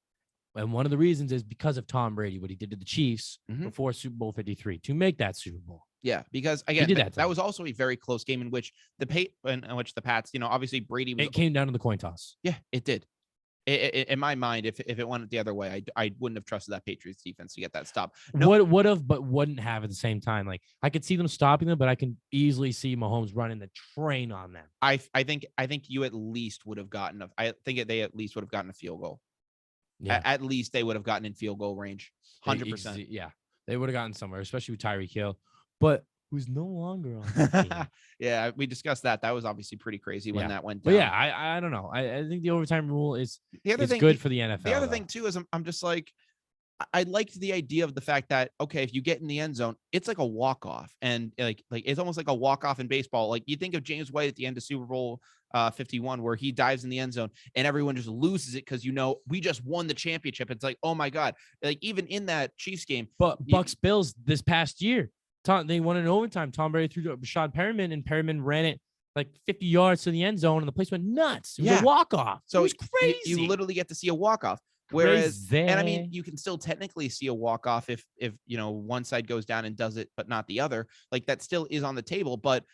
And one of the reasons is because of Tom Brady, what he did to the Chiefs before Super Bowl 53 to make that Super Bowl. Yeah, because again, that was also a very close game in which the Pats, obviously Brady was. It came down to the coin toss. Yeah, it did. In my mind, if it went the other way, I wouldn't have trusted that Patriots defense to get that stop. Would have, but wouldn't have at the same time. Like, I could see them stopping them, but I can easily see Mahomes running the train on them. I think you at least would have gotten they at least would have gotten a field goal. Yeah. At least they would have gotten in field goal range. 100%. Yeah, they would have gotten somewhere, especially with Tyreek Hill, but who's no longer on the team. Yeah, we discussed that. That was obviously pretty crazy when that went down. But yeah, I don't know. I think the overtime rule is good for the NFL. The other thing too is I'm just like, I liked the idea of the fact that, okay, if you get in the end zone, it's like a walk-off, and like it's almost like a walk-off in baseball. Like, you think of James White at the end of Super Bowl 51, where he dives in the end zone and everyone just loses it because we just won the championship. It's like, oh my God. Like, even in that Chiefs game. But Bucks Bills this past year, they won in overtime. Tom Brady threw to Rashad Perriman, and Perriman ran it like 50 yards to the end zone, and the place went nuts. It was a walk-off. So it was crazy. You literally get to see a walk-off. Whereas, and I mean, you can still technically see a walk-off if one side goes down and does it, but not the other. Like, that still is on the table. But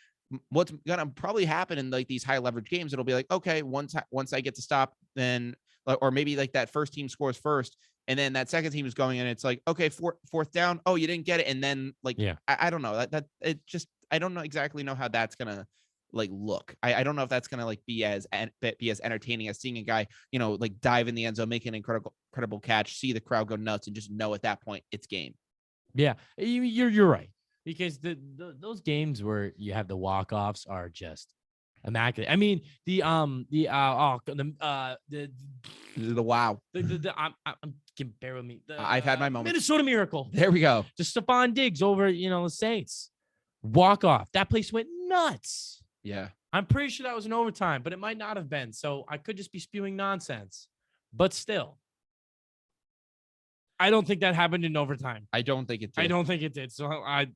what's gonna probably happen in like these high leverage games, it'll be like, okay, once I get to stop, then, or maybe like that first team scores first, and then that second team is going in. It's like, okay, fourth down. Oh, you didn't get it, and then like, I don't know that it just, I don't know exactly how that's gonna look. I don't know if that's gonna like be as entertaining as seeing a guy, you know, like dive in the end zone, make an incredible catch, see the crowd go nuts, and just know at that point it's game. Yeah, you're right, because those games where you have the walk-offs are just immaculate. I mean, the wow. I'm can bear with me. I've had my moments. Minnesota Miracle. There we go. Just Stephon Diggs over, the Saints. Walk off. That place went nuts. Yeah. I'm pretty sure that was an overtime, but it might not have been. So I could just be spewing nonsense. But still, I don't think that happened in overtime. I don't think it did. I don't think it did. So I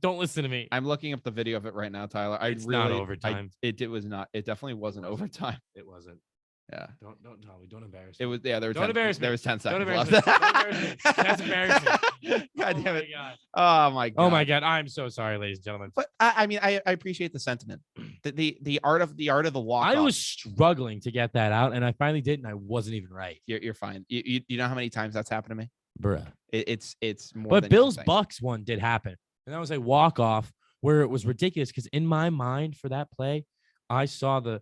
don't listen to me. I'm looking up the video of it right now, Tyler. It's not overtime. It was not. It definitely wasn't overtime. It wasn't. Yeah. Don't embarrass me. It was. Yeah. There was 10 seconds left. left. Don't embarrass me. That's embarrassing. God damn it. God. Oh my God. Oh my God. I'm so sorry, ladies and gentlemen. But I mean, I appreciate the sentiment. The art of the walk. I was struggling to get that out, and I finally did, and I wasn't even right. You're fine. You know how many times that's happened to me, bruh. It's more. But Bills Bucks one did happen, and that was a walk off where it was ridiculous because in my mind for that play, I saw the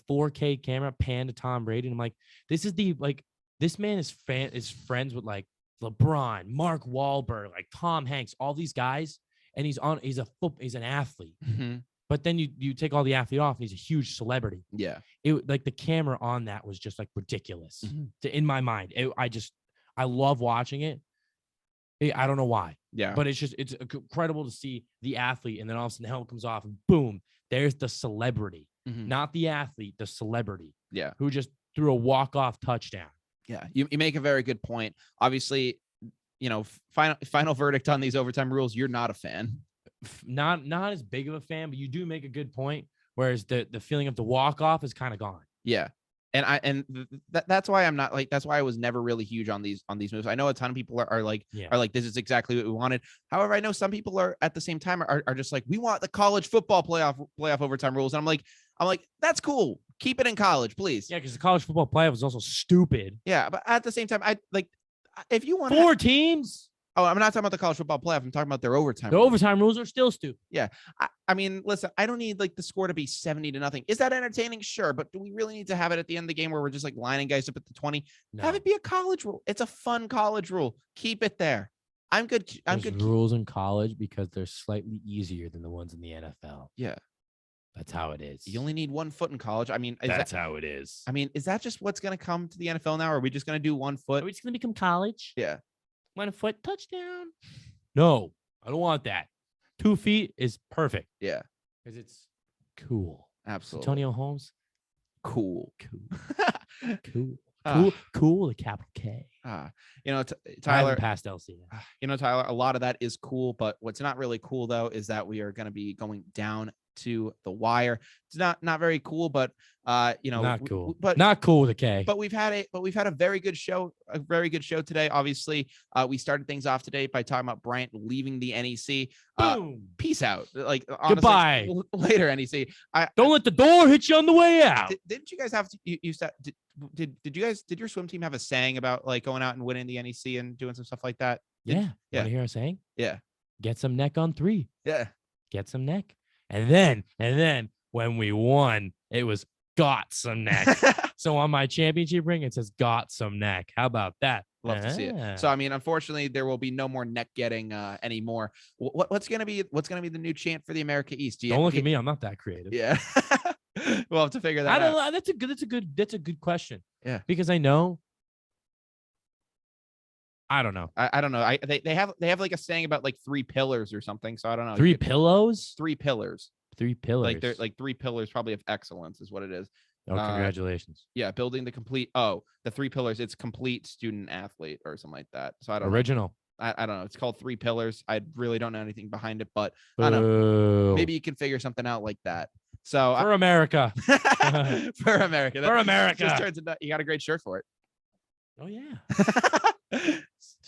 4K camera pan to Tom Brady, and I'm like, this man is friends with like LeBron, Mark Wahlberg, like Tom Hanks, all these guys, and he's an athlete. Mm-hmm. But then you take all the athlete off, and he's a huge celebrity. Yeah, it like the camera on that was just like ridiculous in my mind. I love watching it. I don't know why. Yeah, but it's incredible to see the athlete, and then all of a sudden the helmet comes off, and boom, there's the celebrity. Not the athlete, the celebrity. Yeah. Who just threw a walk-off touchdown. Yeah. You make a very good point. Obviously, final verdict on these overtime rules. You're not a fan. Not as big of a fan, but you do make a good point. Whereas the feeling of the walk-off is kind of gone. Yeah. And that's why I'm not like, that's why I was never really huge on these moves. I know a ton of people are like, this is exactly what we wanted. However, I know some people are at the same time are just like, we want the college football playoff overtime rules. And I'm like, that's cool. Keep it in college, please. Yeah. Because the college football playoff is also stupid. Yeah. But at the same time, I like, if you want 4 teams. Oh, I'm not talking about the college football playoff. I'm talking about their overtime. The overtime rules are still stupid. Yeah. I mean, listen, I don't need like the score to be 70-0. Is that entertaining? Sure. But do we really need to have it at the end of the game where we're just like lining guys up at the 20? No. Have it be a college rule. It's a fun college rule. Keep it there. I'm good. There's rules in college because they're slightly easier than the ones in the NFL. Yeah. That's how it is. You only need 1 foot in college. I mean, that's how it is. I mean, is that just what's going to come to the NFL now? Or are we just going to do 1 foot? Are we just going to become college? Yeah. 1 foot touchdown. No, I don't want that. 2 feet is perfect. Yeah. Because it's cool. Absolutely. Antonio Holmes. Cool. Cool. The capital K. Tyler. Past LC. Tyler, a lot of that is cool, but what's not really cool though is that we are going to be going down to the wire. It's not very cool, but not cool. But not cool with a K. But we've had a very good show today. Obviously, we started things off today by talking about Bryant leaving the NEC. Boom. Peace out. Like honestly, goodbye. Later, NEC. Don't let the door hit you on the way out. Didn't you guys have to? You said did your swim team have a saying about like going out and winning the NEC and doing some stuff like that? Yeah. Want to hear a saying? Yeah. Get some neck on 3. Yeah. Get some neck. And then when we won, it was got some neck. So on my championship ring, it says got some neck. How about that? Love to see it. So I mean, unfortunately, there will be no more neck getting anymore. What's gonna be the new chant for the America East? Don't look at me. I'm not that creative. Yeah. We'll have to figure that out. That's a good question. Yeah. Because I know. I don't know. I don't know. They have like a saying about like 3 pillars or something. So I don't know. 3 pillows? 3 pillars. 3 pillars. Like they're like 3 pillars probably of excellence is what it is. Oh, congratulations. Yeah, building the 3 pillars. It's complete student athlete or something like that. So I don't know. I don't know. It's called 3 pillars. I really don't know anything behind it, but I don't know. Maybe you can figure something out like that. So for America. For America. For America. Just turns into, you got a great shirt for it. Oh yeah.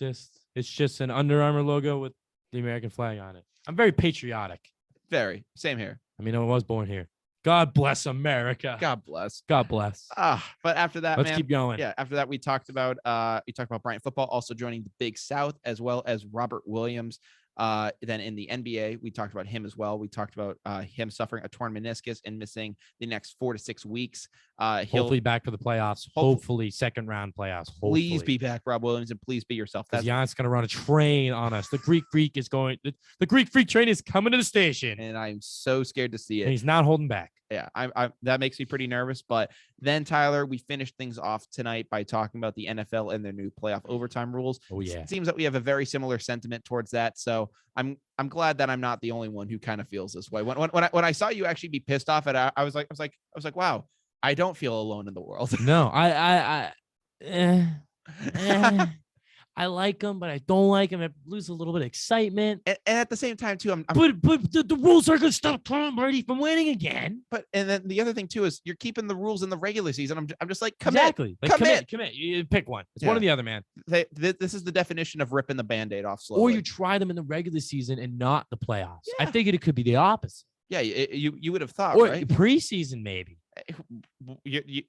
It's just an Under Armour logo with the American flag on it. I'm very patriotic. Very. Same here. I mean, I was born here. God bless America. God bless. God bless. But after that, let's keep going. Yeah. After that, we talked about Bryant football also joining the Big South, as well as Robert Williams. Then in the NBA, we talked about him as well. We talked about him suffering a torn meniscus and missing the next 4 to 6 weeks. Hopefully back for the playoffs. Hopefully second round playoffs. Please be back, Rob Williams, and please be yourself. Because Giannis going to run a train on us. The Greek Freak is going. The Greek Freak train is coming to the station, and I'm so scared to see it. And he's not holding back. Yeah, I that makes me pretty nervous. But then, Tyler, we finished things off tonight by talking about the NFL and their new playoff overtime rules. Oh yeah, it seems that we have a very similar sentiment towards that. So I'm glad that I'm not the only one who kind of feels this way. When I saw you actually be pissed off at it, I was like, wow, I don't feel alone in the world. No, I like them, but I don't like them. I lose a little bit of excitement. And at the same time, too, but the rules are going to stop Tom Brady from winning again. And then the other thing, too, is you're keeping the rules in the regular season. I'm just like, commit. You pick one. It's one or the other, man. This is the definition of ripping the Band-Aid off slowly. Or you try them in the regular season and not the playoffs. Yeah. I figured it could be the opposite. Yeah, you would have thought, or right? Preseason, maybe. You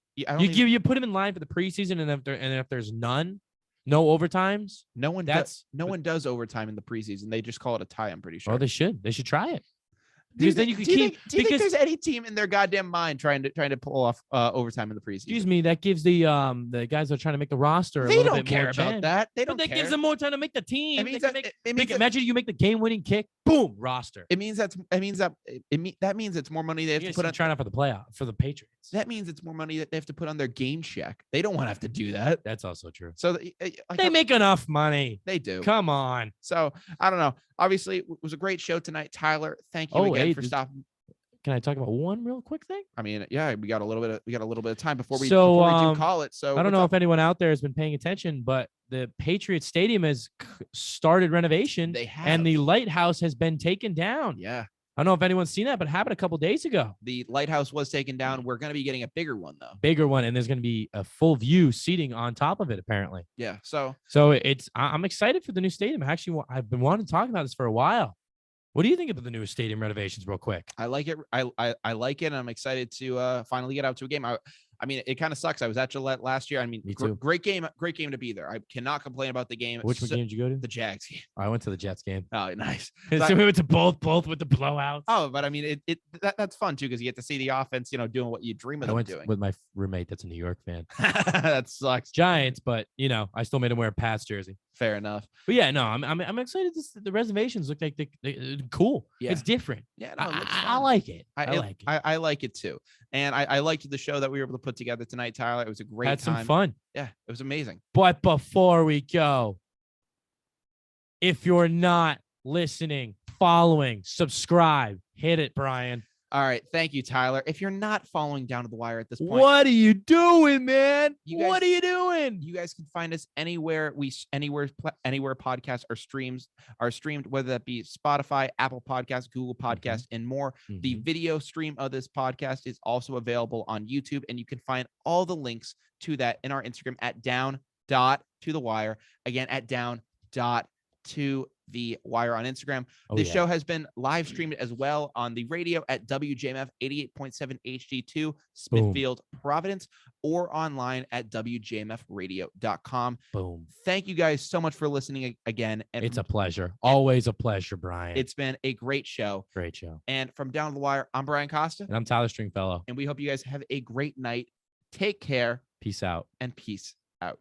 put them in line for the preseason, and if there's no overtimes. No one does overtime in the preseason. They just call it a tie. I'm pretty sure. Oh, they should try it. Do you think there's any team in their goddamn mind trying to pull off overtime in the preseason? Excuse me, that gives the guys that are trying to make the roster they don't care about that. That gives them more time to make the team. Imagine you make the game-winning kick, boom, roster. That means it's more money they have to put on trying out for the playoff for the Patriots. That means it's more money that they have to put on their game check. They don't want to have to do that. That's also true. So they make enough money. They do. Come on. So I don't know. Obviously, it was a great show tonight, Tyler. Thank you again for stopping. Can I talk about one real quick thing? I mean, yeah, we got a little bit of time before we do call it. So I don't know if anyone out there has been paying attention, but the Patriots Stadium has started renovation. They have, and the lighthouse has been taken down. Yeah. I don't know if anyone's seen that, but it happened a couple of days ago. The lighthouse was taken down. We're going to be getting a bigger one, though. And there's going to be a full view seating on top of it, apparently. Yeah. So I'm excited for the new stadium. Actually, I've been wanting to talk about this for a while. What do you think of the new stadium renovations, real quick? I like it. I like it, and I'm excited to finally get out to a game. I mean, it kind of sucks. I was at Gillette last year. I mean, great game to be there. I cannot complain about the game. Which game did you go to? The Jags game. I went to the Jets game. Oh, nice. So we went to both with the blowouts. Oh, but I mean, that's fun too, because you get to see the offense, doing what you dream of them doing. With my roommate, that's a New York fan. That sucks. Giants, but I still made him wear a Pats jersey. Fair enough. But yeah, no, I'm excited. The reservations look like they're cool. Yeah. It's different. Yeah, no, I like it. I like it too. And I liked the show that we were able to put together tonight, Tyler. It was a great time. Had some fun. Yeah, it was amazing. But before we go, if you're not listening, following, subscribe, hit it, Brian. All right. Thank you, Tyler. If you're not following Down to the Wire at this point, what are you doing, man? What are you doing? You guys can find us anywhere podcasts are streamed, whether that be Spotify, Apple Podcasts, Google Podcasts, and more. Mm-hmm. The video stream of this podcast is also available on YouTube, and you can find all the links to that in our Instagram at down.to-the-wire. Again, at down.to-the-wire on Instagram. This show has been live streamed as well on the radio at WJMF 88.7 HD2 Smithfield, Providence, or online at WJMFradio.com. Boom. Thank you guys so much for listening again. And it's a pleasure. Always a pleasure, Brian. It's been a great show. Great show. And from Down to the Wire, I'm Brian Costa. And I'm Tyler Stringfellow. And we hope you guys have a great night. Take care. Peace out. And peace out.